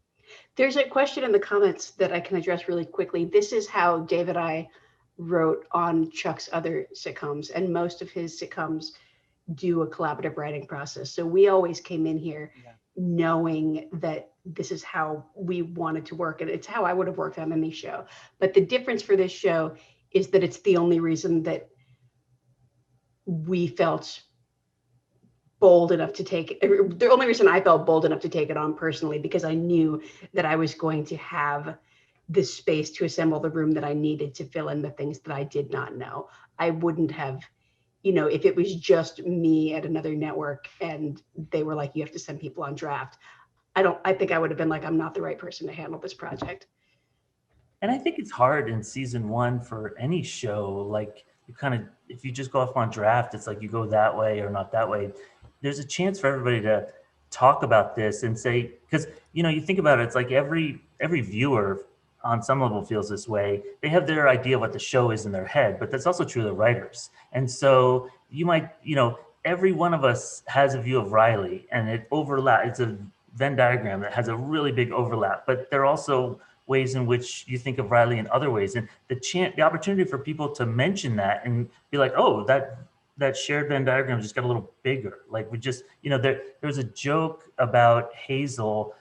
There's a question in the comments that I can address really quickly. This is how Dave and I wrote on Chuck's other sitcoms, and most of his sitcoms do a collaborative writing process. So we always came in here knowing that this is how we wanted to work, and it's how I would have worked on any show. But the difference for this show is that it's the only reason that we felt bold enough to take it. The only reason I felt bold enough to take it on personally, because I knew that I was going to have the space to assemble the room that I needed to fill in the things that I did not know. I wouldn't have, if it was just me at another network and they were like, "You have to send people on draft," I think I would have been like, "I'm not the right person to handle this project." And I think it's hard in season 1 for any show. Like, if you just go off on draft, it's like you go that way or not that way. There's a chance for everybody to talk about this and say, because you think about it, it's like every viewer on some level feels this way. They have their idea of what the show is in their head, but that's also true of the writers. And so you might, every one of us has a view of Riley, and it overlaps. It's a Venn diagram that has a really big overlap, but there are also ways in which you think of Riley in other ways. And the opportunity for people to mention that and be like, "Oh, that shared Venn diagram just got a little bigger." Like, we just, there's a joke about Hazel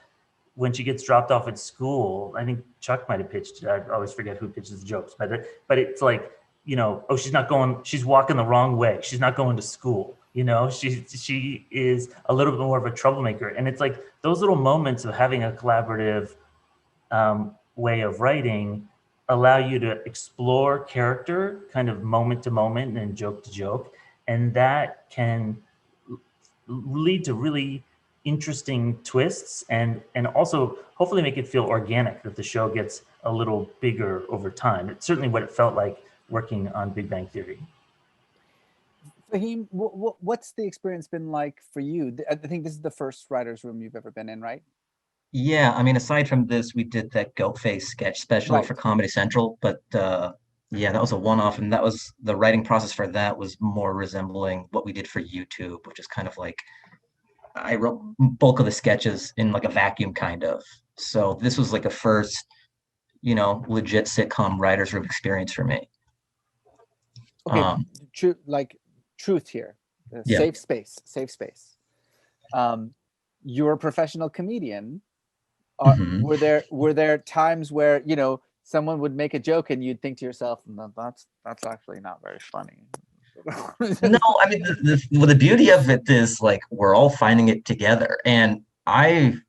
when she gets dropped off at school. I think Chuck might have pitched it. I always forget who pitches the jokes, but it's like, "Oh, she's walking the wrong way. She's not going to school." She is a little bit more of a troublemaker. And it's like those little moments of having a collaborative way of writing allow you to explore character kind of moment to moment and joke to joke. and that can lead to really interesting twists and also hopefully make it feel organic, that the show gets a little bigger over time. It's certainly what it felt like working on Big Bang Theory. Fahim, what's the experience been like for you? I think this is the first writer's room you've ever been in, right? Yeah, I mean, aside from this, we did that Goat Face sketch special for Comedy Central, but yeah, that was a one-off, and that was the writing process for that was more resembling what we did for YouTube, which is kind of like I wrote bulk of the sketches in like a vacuum kind of. So this was like a first, you know, legit sitcom writer's room experience for me. Okay, truth here, Yeah. safe space. You're a professional comedian. Mhm. Were there times where, you know, someone would make a joke and you'd think to yourself, no, that's actually not very funny? No, I mean the beauty of it is like we're all finding it together, and I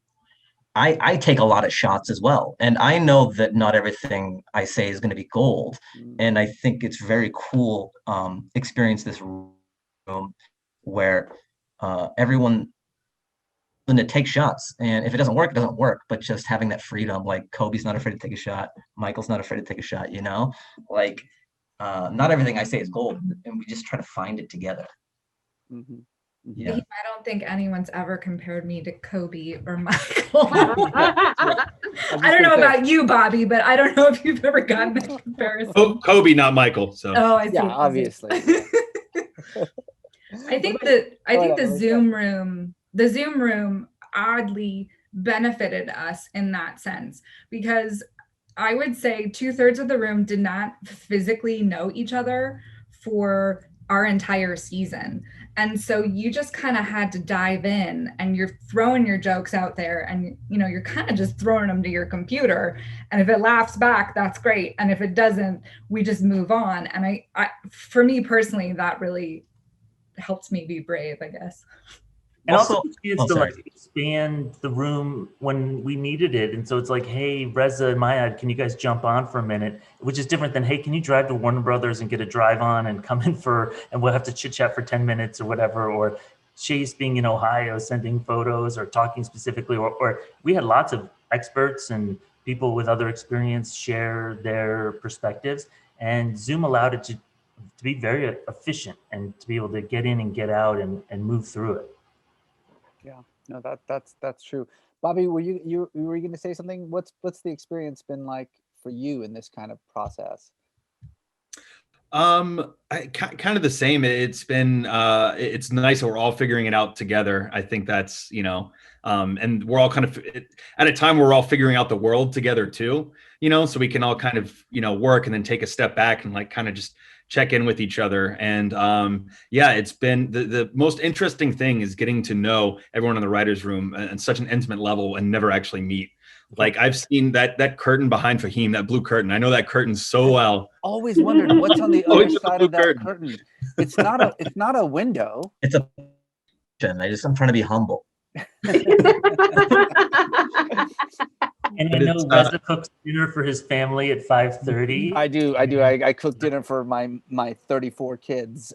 take a lot of shots as well, and I know that not everything I say is going to be gold, and I think it's very cool experience this room where everyone to take shots, and if it doesn't work, it doesn't work, but just having that freedom, like Kobe's not afraid to take a shot, Michael's not afraid to take a shot, you know, like not everything I say is gold, and we just try to find it together. Yeah. I don't think anyone's ever compared me to Kobe or Michael. I don't know about you, Bobby, but I don't know if you've ever gotten that comparison. Kobe, not Michael. So I see. Yeah, obviously. I think the Zoom room oddly benefited us in that sense, because I would say 2/3 of the room did not physically know each other for our entire season. And so you just kind of had to dive in, and you're throwing your jokes out there, and you know, you're kind of just throwing them to your computer. And if it laughs back, that's great. And if it doesn't, we just move on. And I for me personally, that really helps me be brave, I guess. And also a chance to like expand the room when we needed it. And so it's like, hey, Reza and Mayad, can you guys jump on for a minute? Which is different than, hey, can you drive to Warner Brothers and get a drive on and come in and we'll have to chit chat for 10 minutes or whatever. Or Chase being in Ohio, sending photos or talking specifically, or we had lots of experts and people with other experience share their perspectives. And Zoom allowed it to be very efficient and to be able to get in and get out and move through it. Yeah, no, that's true. Bobby, were you going to say something? What's the experience been like for you in this kind of process? Kind of the same. It's been it's nice that we're all figuring it out together. I think that's, you know, and we're all kind of at a time where we're all figuring out the world together too, you know, so we can all kind of, you know, work and then take a step back and like kind of just check in with each other. And yeah, it's been the most interesting thing is getting to know everyone in the writer's room at such an intimate level and never actually meet. Like I've seen that curtain behind Fahim, that blue curtain. I know that curtain so well. Always wondered what's on the other side of that curtain. It's not a window. It's a I'm trying to be humble. And I know Reza cooks dinner for his family at 5:30. I do. I cook dinner for my 34 kids.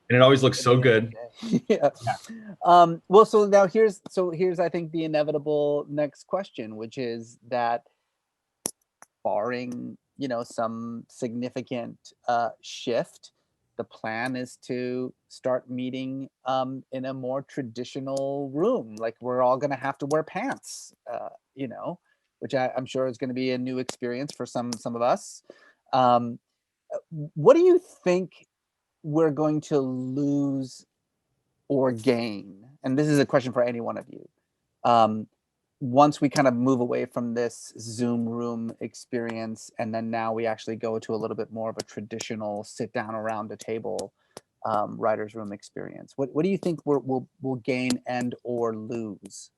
And it always looks so good. Yeah. Well, so now here's I think the inevitable next question, which is that barring, you know, some significant shift, the plan is to start meeting in a more traditional room. Like we're all going to have to wear pants, you know, which I'm sure is going to be a new experience for some of us. What do you think we're going to lose or gain? And this is a question for any one of you. Once we kind of move away from this Zoom room experience, and then now we actually go to a little bit more of a traditional sit down around a table writer's room experience. What do you think we'll gain and or lose?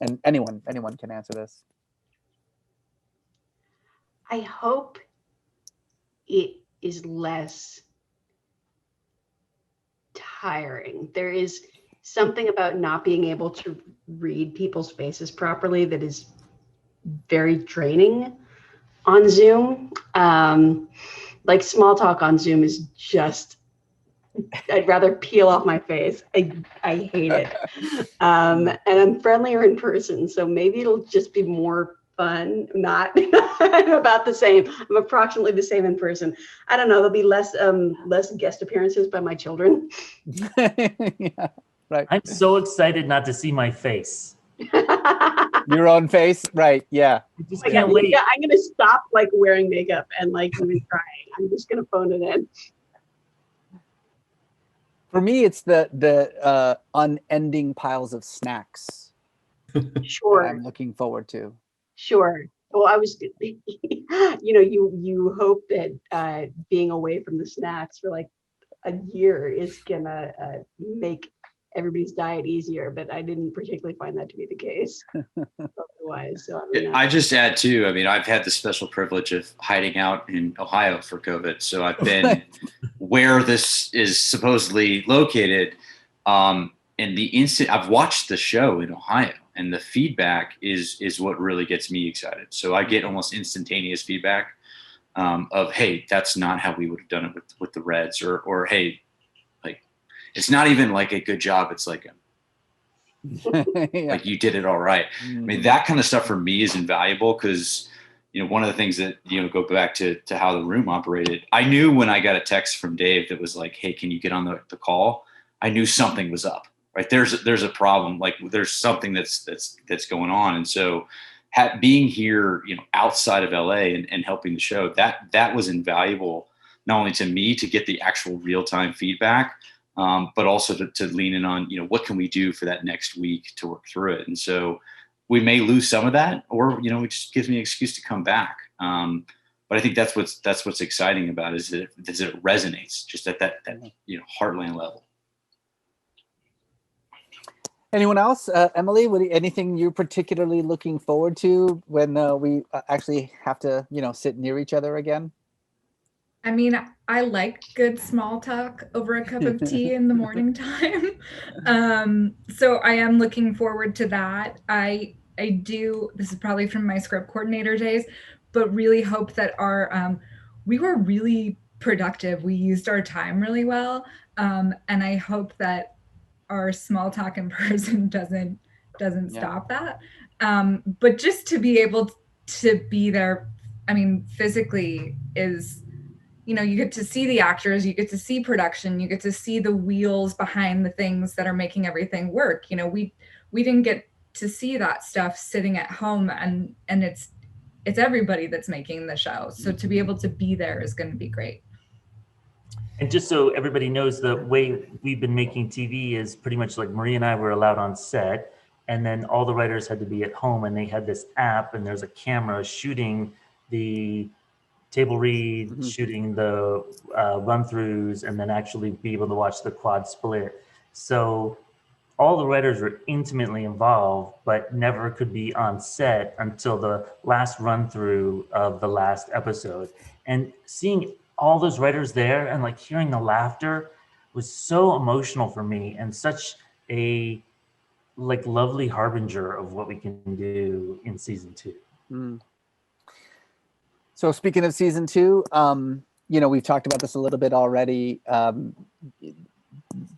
And anyone can answer this. I hope it is less tiring. There is something about not being able to read people's faces properly that is very draining on Zoom. Like small talk on Zoom is just I'd rather peel off my face. I hate it. And I'm friendlier in person, so maybe it'll just be more fun. Not I'm about the same. I'm approximately the same in person. I don't know. There'll be less guest appearances by my children. Yeah, right. I'm so excited not to see my face. Your own face, right? Yeah. I just Like, can't wait. I'm gonna stop like wearing makeup and like even trying. I'm just gonna phone it in. For me, it's the unending piles of snacks that Sure. I'm looking forward to. Sure. Well, I was, you hope that being away from the snacks for like a year is gonna make everybody's diet easier, but I didn't particularly find that to be the case otherwise. So I mean, I just add too, I mean, I've had the special privilege of hiding out in Ohio for COVID. So I've been where this is supposedly located. And I've watched the show in Ohio, and the feedback is what really gets me excited. So I get almost instantaneous feedback of, hey, that's not how we would have done it with the Reds, or hey, like, it's not even like a good job. It's like like you did it all right. I mean, that kind of stuff for me is invaluable because, one of the things that, go back to how the room operated. I knew when I got a text from Dave that was like, hey, can you get on the call? I knew something was up, right? There's a problem. Like there's something that's going on. And so being here, outside of LA and helping the show, that was invaluable, not only to me to get the actual real-time feedback, but also to lean in on, what can we do for that next week to work through it. And so we may lose some of that, or, it just gives me an excuse to come back. But I think that's what's exciting about it, is that it resonates just at that heartland level. Anyone else? Emily, anything you're particularly looking forward to when we actually have to, sit near each other again? I mean, I like good small talk over a cup of tea in the morning time. So I am looking forward to that. I do, this is probably from my script coordinator days, but really hope that we were really productive. We used our time really well. And I hope that our small talk in person doesn't stop that. But just to be able to be there, I mean, physically is, you get to see the actors, you get to see production, you get to see the wheels behind the things that are making everything work. We didn't get to see that stuff sitting at home, and it's everybody that's making the show. So to be able to be there is going to be great. And just so everybody knows, the way we've been making TV is pretty much like Maria and I were allowed on set, and then all the writers had to be at home, and they had this app, and there's a camera shooting the table read, shooting the run-throughs, and then actually be able to watch the quad split. So all the writers were intimately involved, but never could be on set until the last run-through of the last episode. And seeing all those writers there and like hearing the laughter was so emotional for me, and such a like lovely harbinger of what we can do in season 2. So speaking of season 2, we've talked about this a little bit already.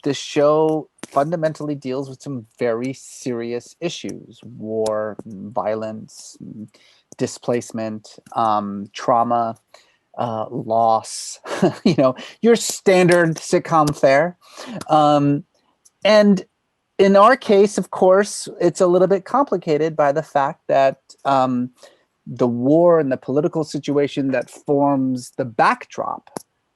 The show fundamentally deals with some very serious issues: war, violence, displacement, trauma, loss, your standard sitcom fare. And in our case, of course, it's a little bit complicated by the fact that the war and the political situation that forms the backdrop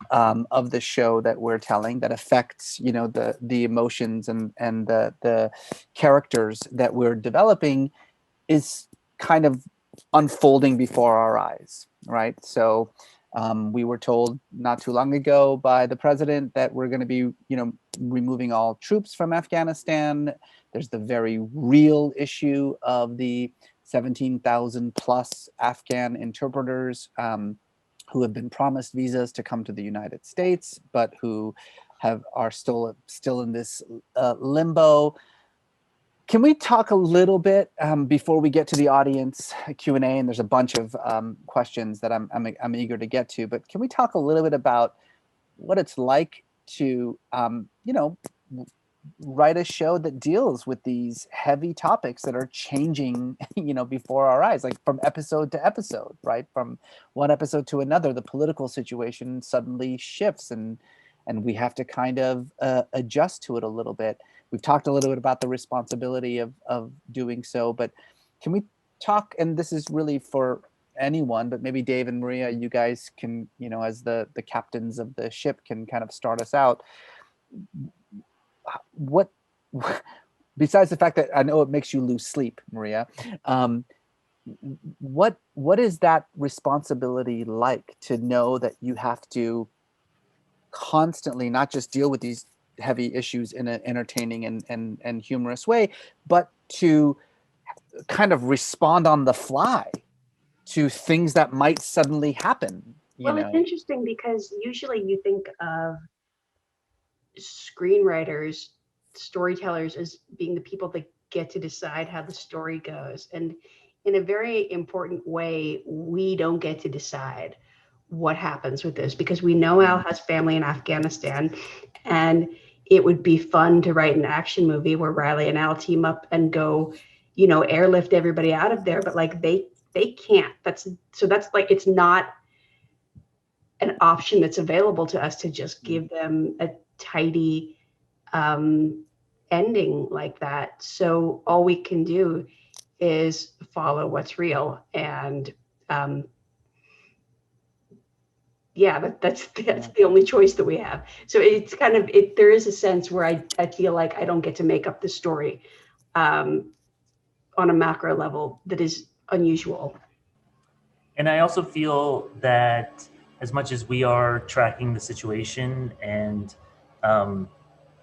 of the show that we're telling, that affects, the emotions and the characters that we're developing, is kind of unfolding before our eyes, right? So we were told not too long ago by the president that we're going to be, removing all troops from Afghanistan. There's the very real issue of the 17,000 plus Afghan interpreters who have been promised visas to come to the United States, but who are still in this limbo. Can we talk a little bit before we get to the audience Q&A? And there's a bunch of questions that I'm eager to get to, but can we talk a little bit about what it's like to, write a show that deals with these heavy topics that are changing, before our eyes, like from episode to episode, right? From one episode to another, the political situation suddenly shifts, and we have to kind of adjust to it a little bit. We've talked a little bit about the responsibility of doing so, but can we talk, and this is really for anyone, but maybe Dave and Maria, you guys can, as the captains of the ship, can kind of start us out. What besides the fact that I know it makes you lose sleep, Maria, what is that responsibility like, to know that you have to constantly not just deal with these heavy issues in an entertaining and humorous way, but to kind of respond on the fly to things that might suddenly happen? Well, it's interesting because usually you think of screenwriters, storytellers as being the people that get to decide how the story goes. And in a very important way, we don't get to decide what happens with this, because we know Al has family in Afghanistan, and it would be fun to write an action movie where Riley and Al team up and go, airlift everybody out of there. But like they can't. That's like, it's not an option that's available to us to just give them a tidy ending like that. So all we can do is follow what's real, and that's the only choice that we have. So it's kind of there is a sense where I feel like I don't get to make up the story on a macro level that is unusual. And I also feel that as much as we are tracking the situation, and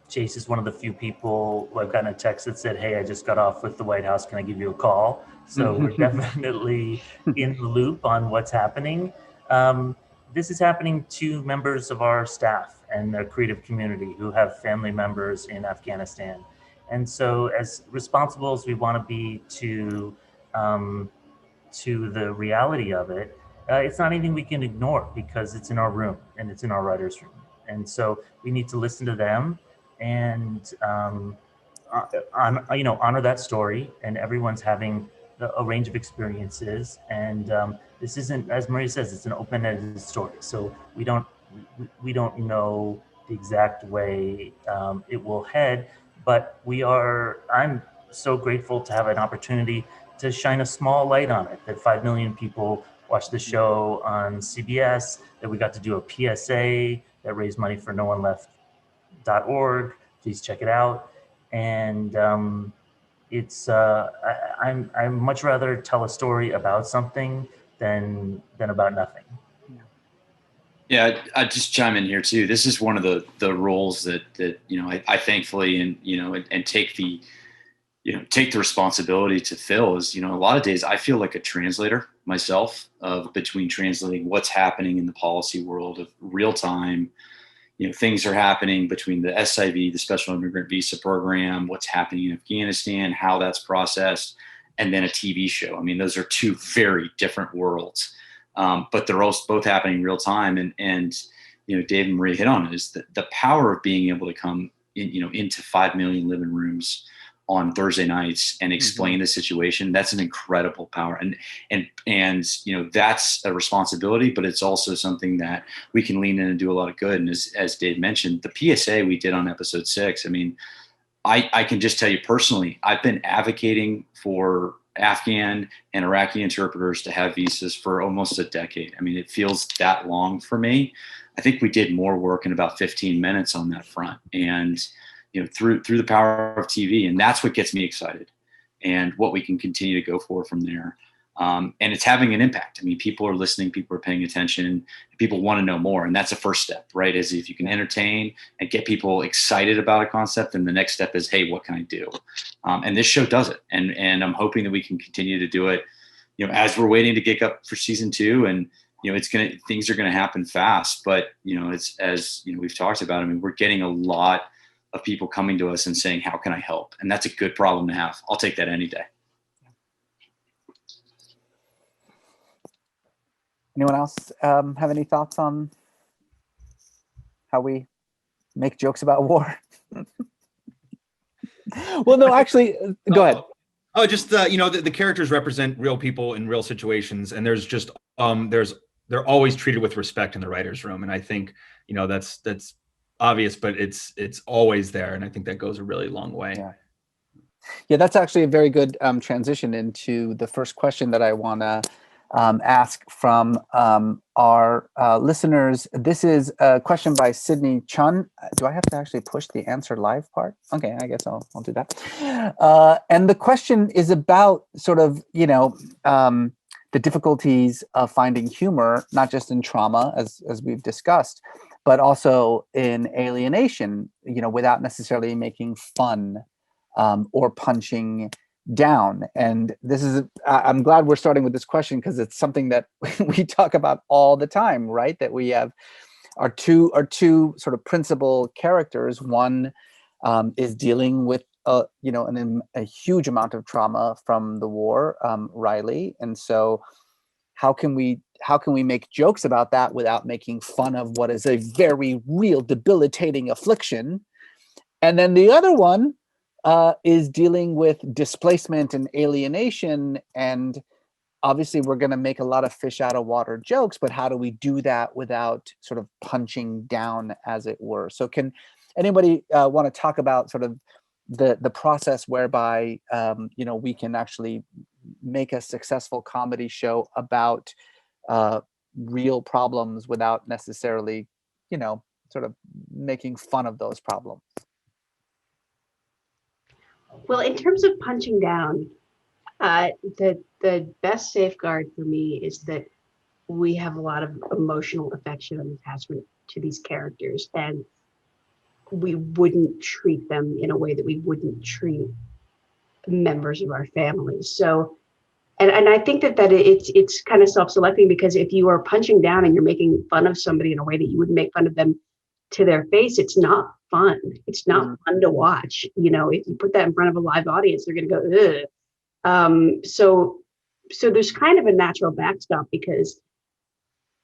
Chase is one of the few people who I've gotten a text that said, "Hey, I just got off with the White House. Can I give you a call?" So we're definitely in the loop on what's happening. This is happening to members of our staff and their creative community who have family members in Afghanistan. And so as responsible as we want to be to the reality of it, it's not anything we can ignore, because it's in our room and it's in our writer's room. And so we need to listen to them and honor that story. And everyone's having a range of experiences. And this isn't, as Maria says, it's an open-ended story. So we don't know the exact way it will head, but I'm so grateful to have an opportunity to shine a small light on it, that 5 million people watched the show on CBS, that we got to do a PSA that raised money for nooneleft.org. Please check it out. And it's I'm much rather tell a story about something than about nothing. Yeah, I just chime in here too. This is one of the roles that I thankfully and take the responsibility to fill. Is a lot of days I feel like a translator myself, of between translating what's happening in the policy world of real time. Things are happening between the SIV, the Special Immigrant Visa Program, what's happening in Afghanistan, how that's processed, and then a TV show. I mean, those are two very different worlds, but they're also both happening in real time. And Dave and Maria hit on it, is the power of being able to come into 5 million living rooms on Thursday nights and explain the situation. That's an incredible power. And that's a responsibility, but it's also something that we can lean in and do a lot of good. And as Dave mentioned, the PSA we did on episode 6, I mean, I can just tell you personally, I've been advocating for Afghan and Iraqi interpreters to have visas for almost a decade. I mean, it feels that long for me. I think we did more work in about 15 minutes on that front. And through the power of TV, and that's what gets me excited, and what we can continue to go from there. And it's having an impact. I mean, people are listening, people are paying attention, people want to know more, and that's the first step, right? Is if you can entertain and get people excited about a concept, then the next step is, hey, what can I do? And this show does it, and I'm hoping that we can continue to do it. As we're waiting to get up for season 2, and things are gonna happen fast, but it's as we've talked about. I mean, we're getting a lot of people coming to us and saying, how can I help? And that's a good problem to have. I'll take that any day. Anyone else have any thoughts on how we make jokes about war. Well, no, actually, go ahead. Oh, just the characters represent real people in real situations, and there's just they're always treated with respect in the writers' room, and I think that's obvious, but it's always there, and I think that goes a really long way. Yeah, that's actually a very good transition into the first question that I want to ask from our listeners. This is a question by Sydney Chun. Do I have to actually push the answer live part? Okay, I guess I'll do that. And the question is about sort of, the difficulties of finding humor, not just in trauma, as we've discussed, but also in alienation, without necessarily making fun or punching down. And this is, I'm glad we're starting with this question because it's something that we talk about all the time, right? That we have our two sort of principal characters. One is dealing with a huge amount of trauma from the war, Riley. And so how can we make jokes about that without making fun of what is a very real debilitating affliction? And then the other one is dealing with displacement and alienation. And obviously we're going to make a lot of fish out of water jokes, but how do we do that without sort of punching down, as it were? So can anybody want to talk about sort of the process whereby, we can actually make a successful comedy show about real problems without necessarily, sort of making fun of those problems? Well, in terms of punching down, the best safeguard for me is that we have a lot of emotional affection and attachment to these characters, and we wouldn't treat them in a way that we wouldn't treat members of our families. So, and I think that it's kind of self-selecting, because if you are punching down and you're making fun of somebody in a way that you wouldn't make fun of them to their face, it's not fun. It's not fun to watch. If you put that in front of a live audience, they're going to go, ugh. So there's kind of a natural backstop, because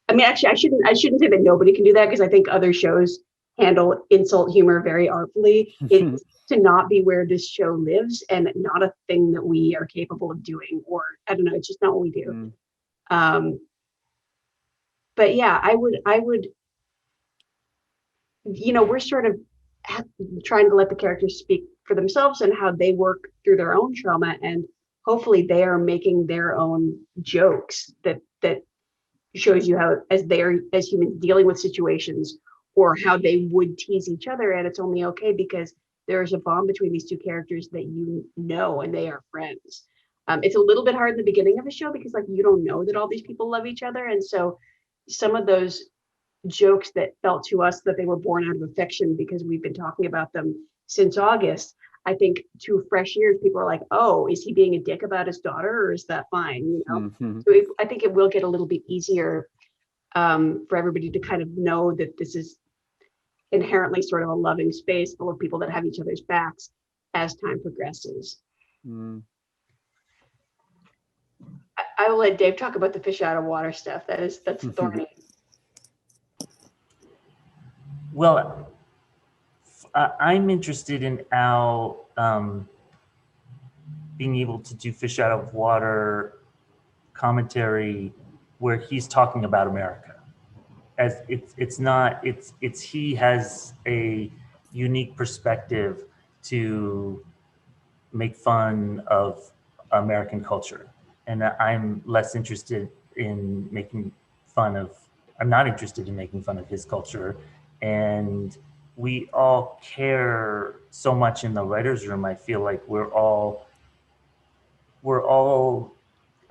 actually I shouldn't say that nobody can do that, because I think other shows handle insult humor very artfully. It's to not be where this show lives, and not a thing that we are capable of doing, or I don't know, it's just not what we do. But yeah, I would, we're sort of trying to let the characters speak for themselves and how they work through their own trauma, and hopefully they are making their own jokes that shows you how, as humans dealing with situations, or how they would tease each other. And it's only okay because there's a bond between these two characters that and they are friends. It's a little bit hard in the beginning of a show, because you don't know that all these people love each other, and so some of those jokes that felt to us that they were born out of affection because we've been talking about them since August, I think to fresh ears, people are like, oh, is he being a dick about his daughter, or is that fine? So I think it will get a little bit easier for everybody to kind of know that this is inherently sort of a loving space full of people that have each other's backs as time progresses. I will let Dave talk about the fish out of water stuff. That's thorny. Well, I'm interested in Al being able to do fish out of water commentary where he's talking about America. As he has a unique perspective to make fun of American culture. And I'm less interested in I'm not interested in making fun of his culture. And we all care so much in the writer's room. I feel like we're all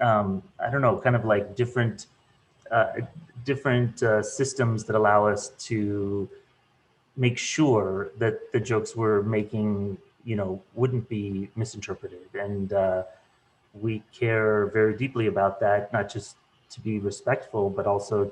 I don't know, kind of like different systems that allow us to make sure that the jokes we're making, wouldn't be misinterpreted. And we care very deeply about that, not just to be respectful, but also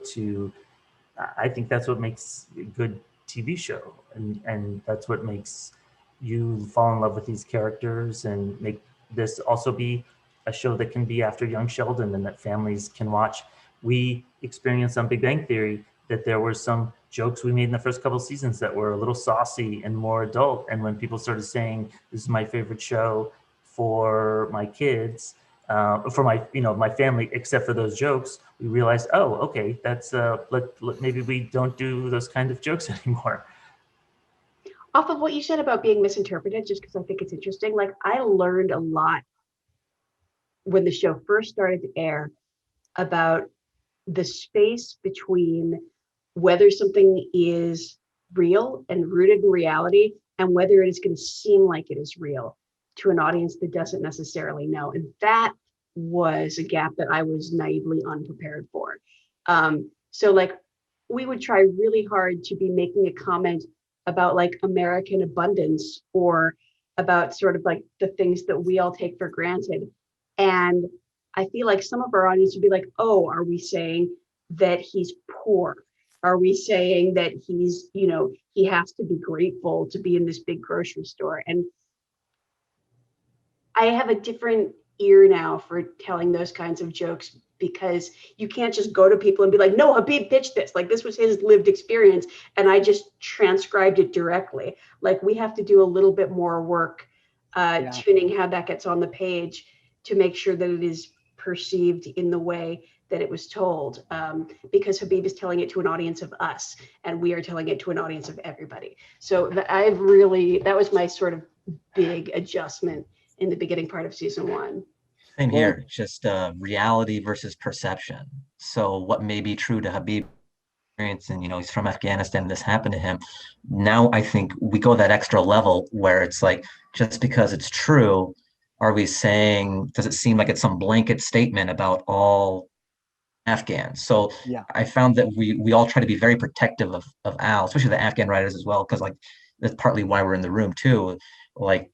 I think that's what makes a good TV show. And that's what makes you fall in love with these characters, and make this also be a show that can be after Young Sheldon and that families can watch. We experienced on Big Bang Theory that there were some jokes we made in the first couple of seasons that were a little saucy and more adult. And when people started saying, this is my favorite show for my kids, for my, my family, except for those jokes, we realized, oh, okay, that's, maybe we don't do those kind of jokes anymore. Off of what you said about being misinterpreted, just because I think it's interesting, like I learned a lot when the show first started to air about the space between whether something is real and rooted in reality and whether it is going to seem like it is real to an audience that doesn't necessarily know. And that was a gap that I was naively unprepared for. So like we would try really hard to be making a comment about like American abundance or about sort of like the things that we all take for granted. And I feel like some of our audience would be like, oh, are we saying that he's poor? Are we saying that he's, he has to be grateful to be in this big grocery store? And I have a different ear now for telling those kinds of jokes, because you can't just go to people and be like, no, Habib pitched this. Like this was his lived experience. And I just transcribed it directly. Like we have to do a little bit more work tuning how that gets on the page to make sure that it is perceived in the way that it was told, because Habib is telling it to an audience of us and we are telling it to an audience of everybody. So that was my sort of big adjustment in the beginning part of season 1. Same here, just reality versus perception. So what may be true to Habib experience, and he's from Afghanistan, this happened to him. Now I think we go that extra level where it's like, just because it's true, are we saying, does it seem like it's some blanket statement about all Afghans? So I found that we all try to be very protective of Al, especially the Afghan writers as well, because like that's partly why we're in the room too. Like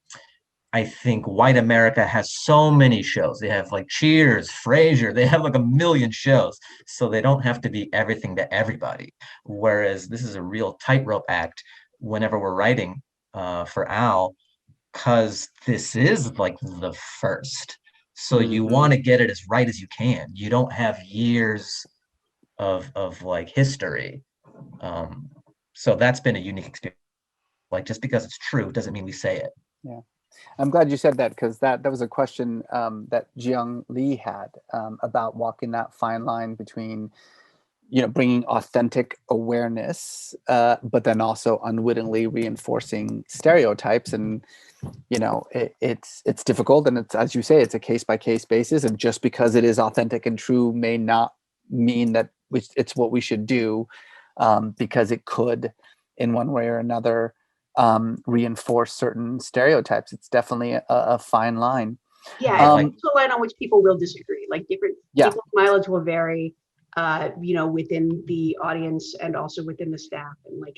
I think white America has so many shows. They have like Cheers, Frasier, they have like a million shows. So they don't have to be everything to everybody. Whereas this is a real tightrope act whenever we're writing for Al, because this is like the first. So you want to get it as right as you can. You don't have years of like history. So that's been a unique experience. Like just because it's true doesn't mean we say it. Yeah. I'm glad you said that, because that was a question that Jiyoung Lee had about walking that fine line between, bringing authentic awareness, but then also unwittingly reinforcing stereotypes. And, it's difficult. And it's, as you say, it's a case-by-case basis. And just because it is authentic and true may not mean that it's what we should do, because it could, in one way or another, reinforce certain stereotypes. It's definitely a fine line. Yeah, it's a line on which people will disagree. Like different people's mileage will vary, within the audience and also within the staff. And like,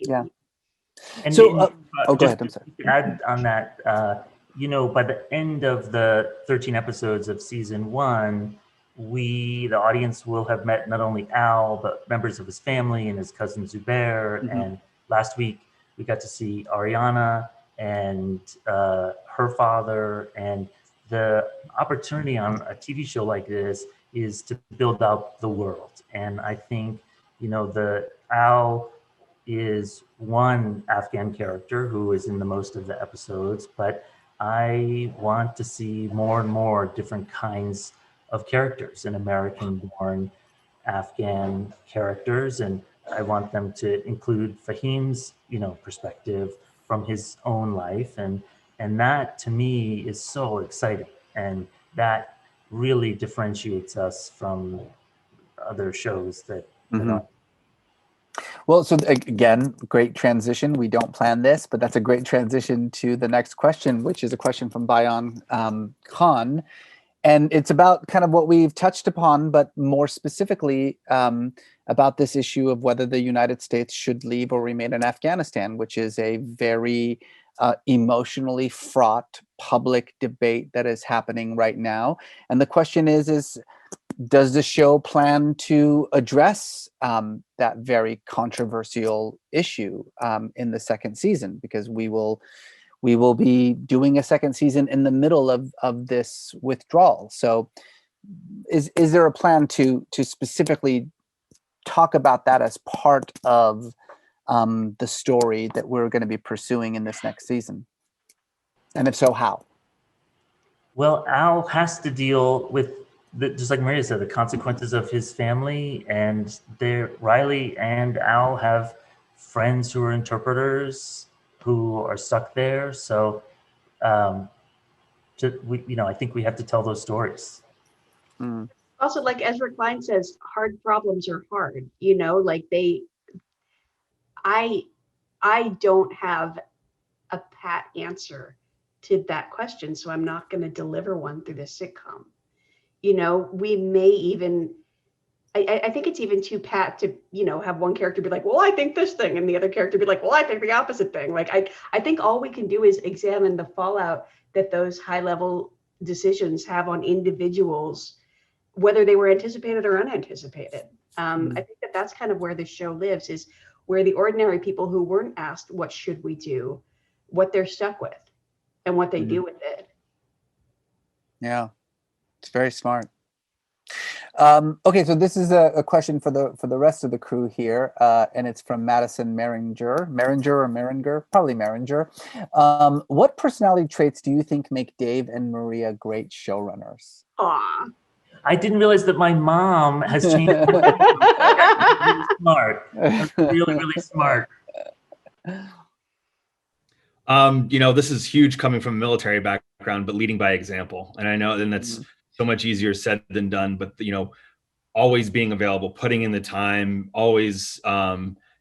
And so, go ahead. I'm sorry. To add on that, by the end of the 13 episodes of season 1, the audience will have met not only Al, but members of his family and his cousin Zubair. And last week, we got to see Ariana and her father. And the opportunity on a TV show like this is to build out the world. And I think, the Al is one Afghan character who is in the most of the episodes, but I want to see more and more different kinds of characters and American-born Afghan characters. And I want them to include Fahim's, perspective from his own life. And that to me is so exciting. And that really differentiates us from other shows that are. Well, so again, great transition. We don't plan this, but that's a great transition to the next question, which is a question from Bayan Khan. And it's about kind of what we've touched upon, but more specifically about this issue of whether the United States should leave or remain in Afghanistan, which is a very emotionally fraught public debate that is happening right now. And the question is does the show plan to address that very controversial issue in the second season? Because we will be doing a second season in the middle of this withdrawal. So is there a plan to specifically talk about that as part of the story that we're going to be pursuing in this next season? And if so, how? Well, Al has to deal with, just like Maria said, the consequences of his family, and Riley and Al have friends who are interpreters who are stuck there. So, I think we have to tell those stories. Mm. Also, like Ezra Klein says, hard problems are hard. Like I don't have a pat answer to that question, so I'm not going to deliver one through the sitcom. We may even, I think it's even too pat to, have one character be like, well, I think this thing, and the other character be like, well, I think the opposite thing. Like, I think all we can do is examine the fallout that those high level decisions have on individuals, whether they were anticipated or unanticipated. I think that's kind of where the show lives, is where the ordinary people who weren't asked, what should we do, what they're stuck with and what they do with it. Yeah, it's very smart. Okay, so this is a question for the rest of the crew here, and it's from Madison Maringer, probably Maringer. What personality traits do you think make Dave and Maria great showrunners? Aw. I didn't realize that my mom has changed. Really smart. That's really, really smart. This is huge coming from a military background, but leading by example. And I know then that's so much easier said than done, but always being available, putting in the time, always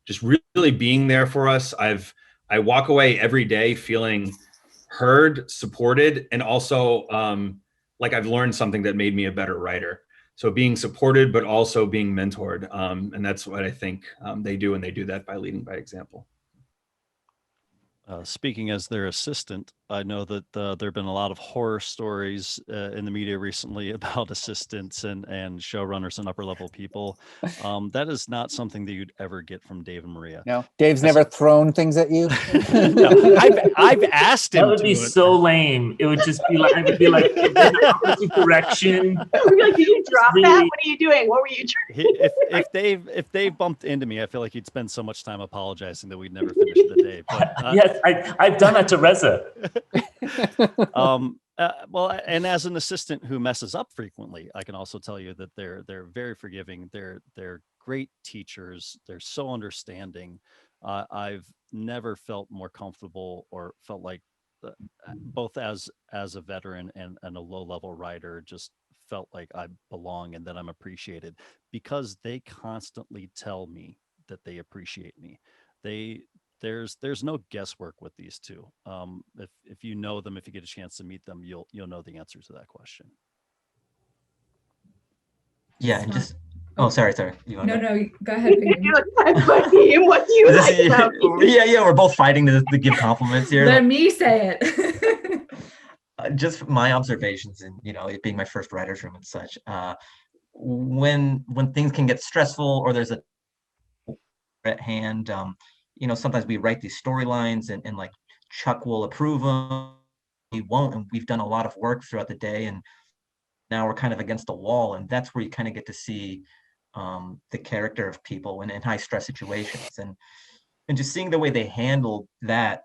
just really being there for us. I walk away every day feeling heard, supported, and also like I've learned something that made me a better writer. So being supported, but also being mentored. And that's what I think they do, and they do that by leading by example. Speaking as their assistant, I know that there have been a lot of horror stories in the media recently about assistants and showrunners and upper level people. That is not something that you'd ever get from Dave and Maria. No, Dave's never thrown things at you. No, I've asked him. That would be so lame. It would just be like, I would be like in the opposite direction. We'd be like, did you drop that? What are you doing? What were you trying? If Dave bumped into me, I feel like he'd spend so much time apologizing that we'd never finish the day. But, yes, I've done that to Reza. Well, and as an assistant who messes up frequently, I can also tell you that they're very forgiving. They're great teachers. They're so understanding. I've never felt more comfortable or felt like both as a veteran and a low level writer, just felt like I belong and that I'm appreciated, because they constantly tell me that they appreciate me. There's no guesswork with these two. If you know them, if you get a chance to meet them, you'll know the answer to that question. Yeah, and just sorry. No, go ahead. Fahim, what do you like about me? Yeah, we're both fighting to give compliments here. Let me say it. Just my observations, and it being my first writer's room and such. When things can get stressful or there's a at hand, sometimes we write these storylines and like Chuck will approve them, he won't, and we've done a lot of work throughout the day, and now we're kind of against the wall, and that's where you kind of get to see the character of people in high stress situations, and just seeing the way they handle that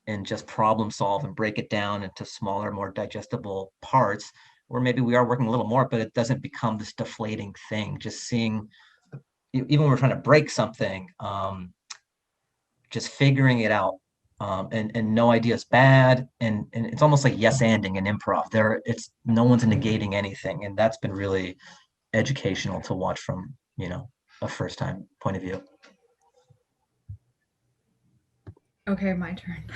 and just problem solve and break it down into smaller, more digestible parts, where maybe we are working a little more, but it doesn't become this deflating thing. Just seeing, even when we're trying to break something, just figuring it out, and no idea is bad, and it's almost like yes-anding and improv. It's no one's negating anything, and that's been really educational to watch from a first-time point of view. Okay, my turn.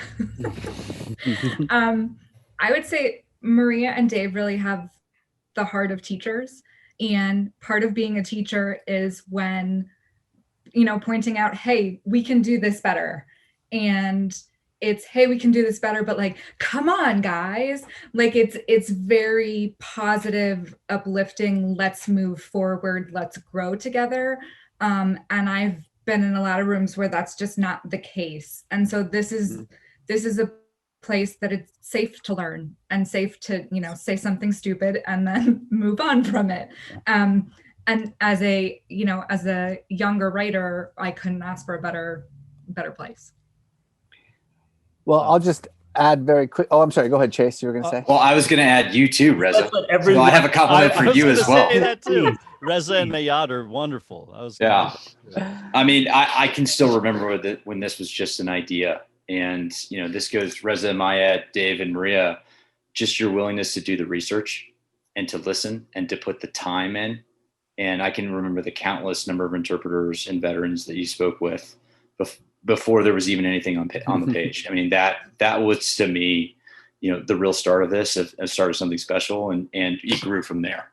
I would say Maria and Dave really have the heart of teachers, and part of being a teacher is when pointing out, hey, we can do this better. And it's, hey, we can do this better, but like, come on, guys. Like it's very positive, uplifting, let's move forward, let's grow together. And I've been in a lot of rooms where that's just not the case. And so this is a place that it's safe to learn and safe to, say something stupid and then move on from it. And as a younger writer, I couldn't ask for a better better place. Well, I'll just add very quick. Oh, I'm sorry. Go ahead, Chase. You were going to say. Well, I was going to add you too, Reza. Let So everyone- I have a compliment for you as well. Say that too. Reza and Mayad are wonderful. Yeah. I mean, I can still remember when this was just an idea. And, you know, this goes Reza, Mayad, Dave, and Maria, just your willingness to do the research and to listen and to put the time in. And I can remember the countless number of interpreters and veterans that you spoke with before there was even anything on the page. I mean, that was to me, you know, the real start of this, of started something special, and you grew from there.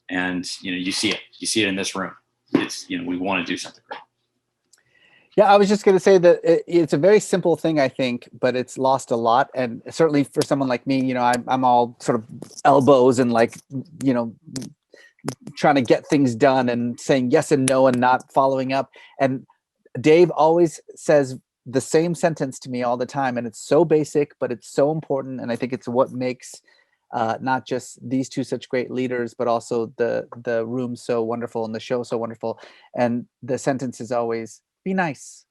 And, you know, you see it in this room. It's, you know, we want to do something great. Yeah, I was just going to say that it's a very simple thing, I think, but it's lost a lot. And certainly for someone like me, you know, I'm all sort of elbows and like, you know, trying to get things done and saying yes and no and not following up. And Dave always says the same sentence to me all the time. And it's so basic, but it's so important. And I think it's what makes not just these two such great leaders, but also the room so wonderful and the show so wonderful. And the sentence is always, be nice.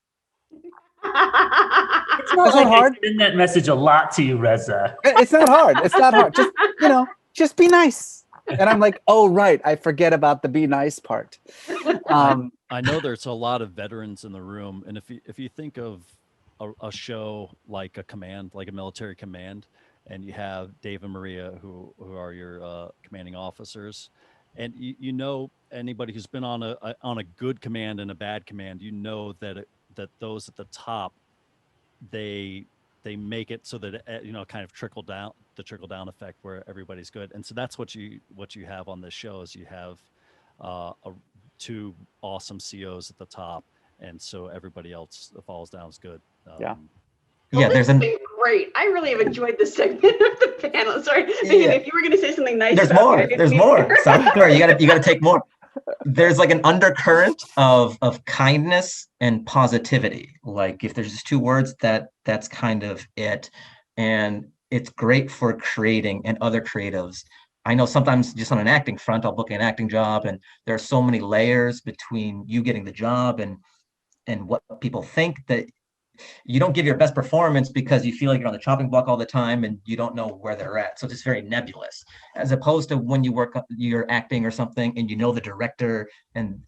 It's not It's like not hard. I send that message a lot to you, Reza. It's not hard. It's not hard. Just, you know, just be nice. And I'm like, oh, right. I forget about the be nice part. I know there's a lot of veterans in the room. And if you think of a show like a command, like a military command, and you have Dave and Maria, who are your commanding officers, and you know, anybody who's been on a good command and a bad command, you know that those at the top, they make it so that you know, kind of trickle down effect where everybody's good. And so that's what you have on this show is you have two awesome COs at the top, and so everybody else that falls down is good. Yeah. Well, Yeah, this there's has been great. I really have enjoyed this segment of the panel. Sorry, Yeah. if you were going to say something nice, There's about more. it, I didn't There's mean more. to. Sorry, you gotta take more. There's like an undercurrent of kindness and positivity. Like if there's just two words, that's kind of it. And it's great for creating and other creatives. I know sometimes just on an acting front, I'll book an acting job, and there are so many layers between you getting the job and what people think, that you don't give your best performance because you feel like you're on the chopping block all the time and you don't know where they're at. So it's just very nebulous, as opposed to when you're acting or something and you know the director and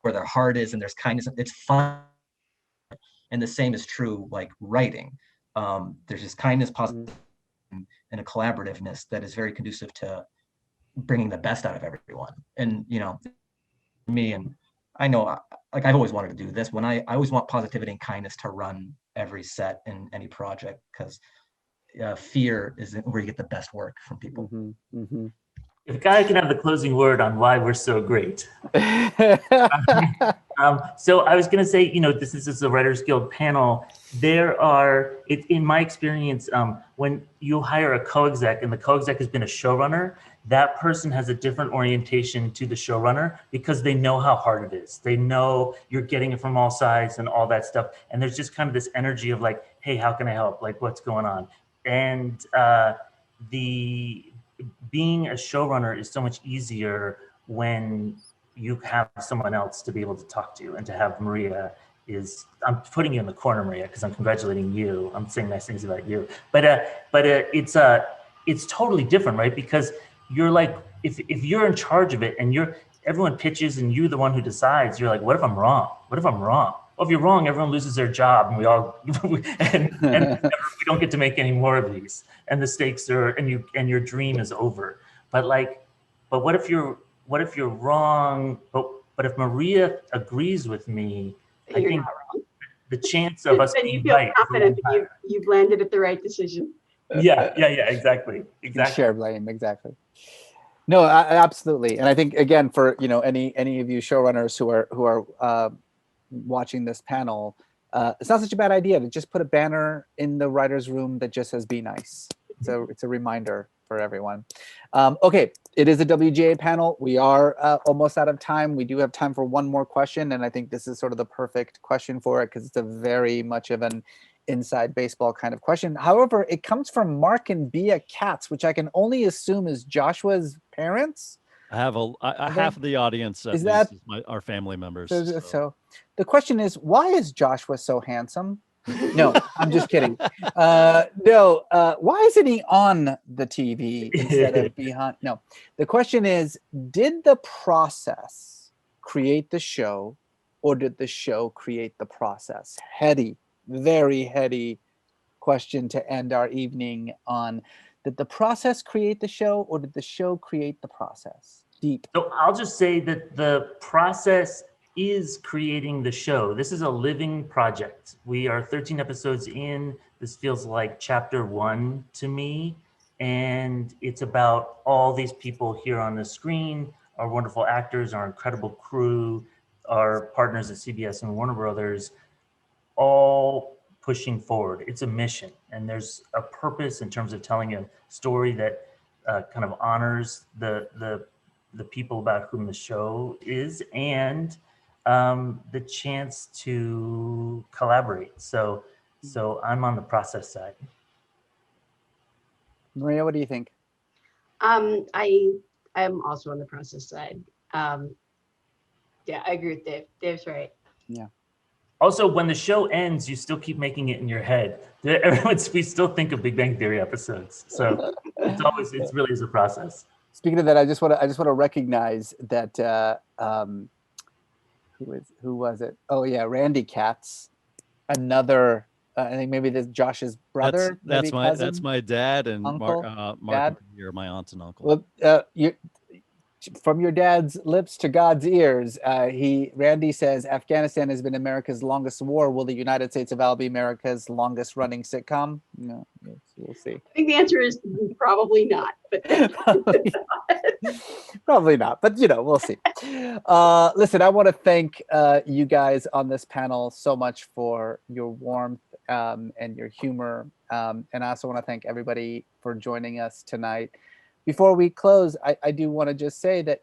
where their heart is and there's kindness. It's fun. And the same is true like writing. There's just kindness, positivity, and a collaborativeness that is very conducive to bringing the best out of everyone. And, you know, me, and I know, like, I've always wanted to do this. When I always want positivity and kindness to run every set in any project, because fear is where you get the best work from people. Mm-hmm, mm-hmm. If Guy can have the closing word on why we're so great. So I was going to say, you know, this is a Writers Guild panel. In my experience, when you hire a co-exec and the co-exec has been a showrunner, that person has a different orientation to the showrunner because they know how hard it is. They know you're getting it from all sides and all that stuff. And there's just kind of this energy of like, hey, how can I help? Like, what's going on? And being a showrunner is so much easier when you have someone else to be able to talk to, and to have Maria I'm putting you in the corner, Maria, because I'm congratulating you. I'm saying nice things about you, but it's totally different, right? Because you're like, if you're in charge of it and everyone pitches and you're the one who decides, you're like, what if I'm wrong? What if I'm wrong? Well, if you're wrong, everyone loses their job, and we all and we don't get to make any more of these, and the stakes are, and your dream is over. But what if you're wrong? But if Maria agrees with me, I You're think not wrong. the chance of us Then you being feel right. confident that you've landed at the right decision. Yeah, exactly. Share blame, exactly. No, absolutely. And I think, again, for, you know, any of you showrunners who are watching this panel, it's not such a bad idea to just put a banner in the writer's room that just says be nice. It's a reminder for everyone. Okay, it is a WGA panel. We are almost out of time. We do have time for one more question, and I think this is sort of the perfect question for it because it's a very much of an inside baseball kind of question. However, it comes from Mark and Bia Katz, which I can only assume is Joshua's parents. I have half of the audience at Is least that- is our family members. So the question is, why is Joshua so handsome? No, I'm just kidding. No, why isn't he on the TV instead of behind? No, the question is, did the process create the show, or did the show create the process? Heady, very heady question to end our evening on. Did the process create the show, or did the show create the process? Deep. So I'll just say that the process is creating the show. This is a living project. We are 13 episodes in. This feels like chapter 1 to me. And it's about all these people here on the screen, our wonderful actors, our incredible crew, our partners at CBS and Warner Brothers, all pushing forward. It's a mission, and there's a purpose in terms of telling a story that kind of honors the people about whom the show is, and the chance to collaborate. So I'm on the process side. Maria, what do you think? I'm also on the process side. Yeah, I agree with Dave. Dave's right. Yeah. Also, when the show ends, you still keep making it in your head. We still think of Big Bang Theory episodes. So it really is a process. Speaking of that, I just want to recognize that who was it? Oh yeah, Randy Katz, another. I think maybe this Josh's brother. That's maybe my dad and uncle, Mark dad? are my aunt and uncle. Well, from your dad's lips to God's ears, Randy says Afghanistan has been America's longest war. Will the United States of A be America's longest running sitcom? No, we'll see. I think the answer is probably not. But Probably not, but we'll see. Listen, I want to thank you guys on this panel so much for your warmth and your humor, and I also want to thank everybody for joining us tonight. Before we close, I do want to just say that,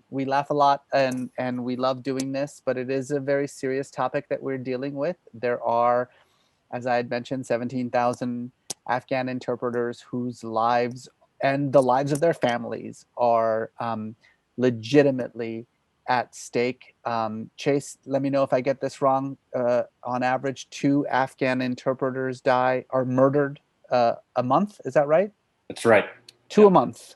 we laugh a lot and we love doing this, but it is a very serious topic that we're dealing with. There are, as I had mentioned, 17,000 Afghan interpreters whose lives and the lives of their families are legitimately at stake. Chase, let me know if I get this wrong. On average, 2 Afghan interpreters are murdered a month. Is that right? That's right. 2 a month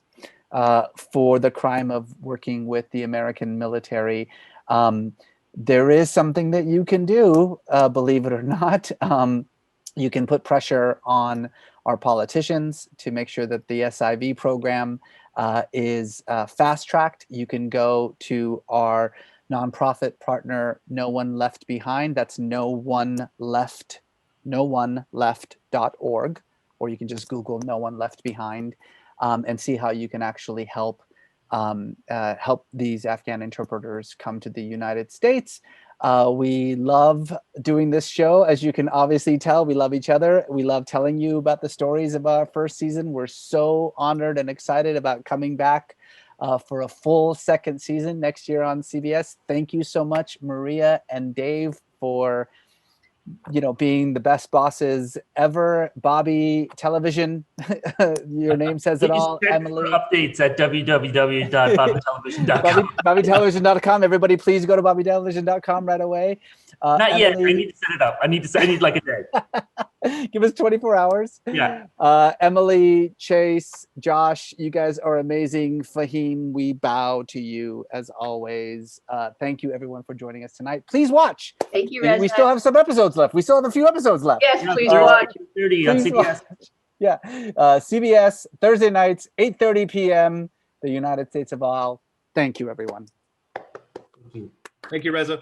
for the crime of working with the American military. There is something that you can do, believe it or not. You can put pressure on our politicians to make sure that the SIV program is fast-tracked. You can go to our nonprofit partner, No One Left Behind. That's nowoneleft.org, or you can just Google No One Left Behind. And see how you can actually help these Afghan interpreters come to the United States. We love doing this show. As you can obviously tell, we love each other. We love telling you about the stories of our first season. We're so honored and excited about coming back for a full second season next year on CBS. Thank you so much, Maria and Dave, for being the best bosses ever. Bobby Television, your name says it all. Emily. Updates at www.bobbytelevision.com. BobbyTelevision.com. Everybody, please go to BobbyTelevision.com right away. Not yet. I Emily, need to set it up. I need like a day. give us 24 hours. Yeah. Emily, Chase, Josh, you guys are amazing. Fahim, we bow to you as always. Thank you everyone for joining us tonight. Please watch. thank you, Reza. We still have some episodes left. We still have a few episodes left. Yes, please watch. 30 on Please CBS. Yeah. CBS, Thursday nights, 8:30 p.m., the United States of All. Thank you, everyone. Thank you, Reza.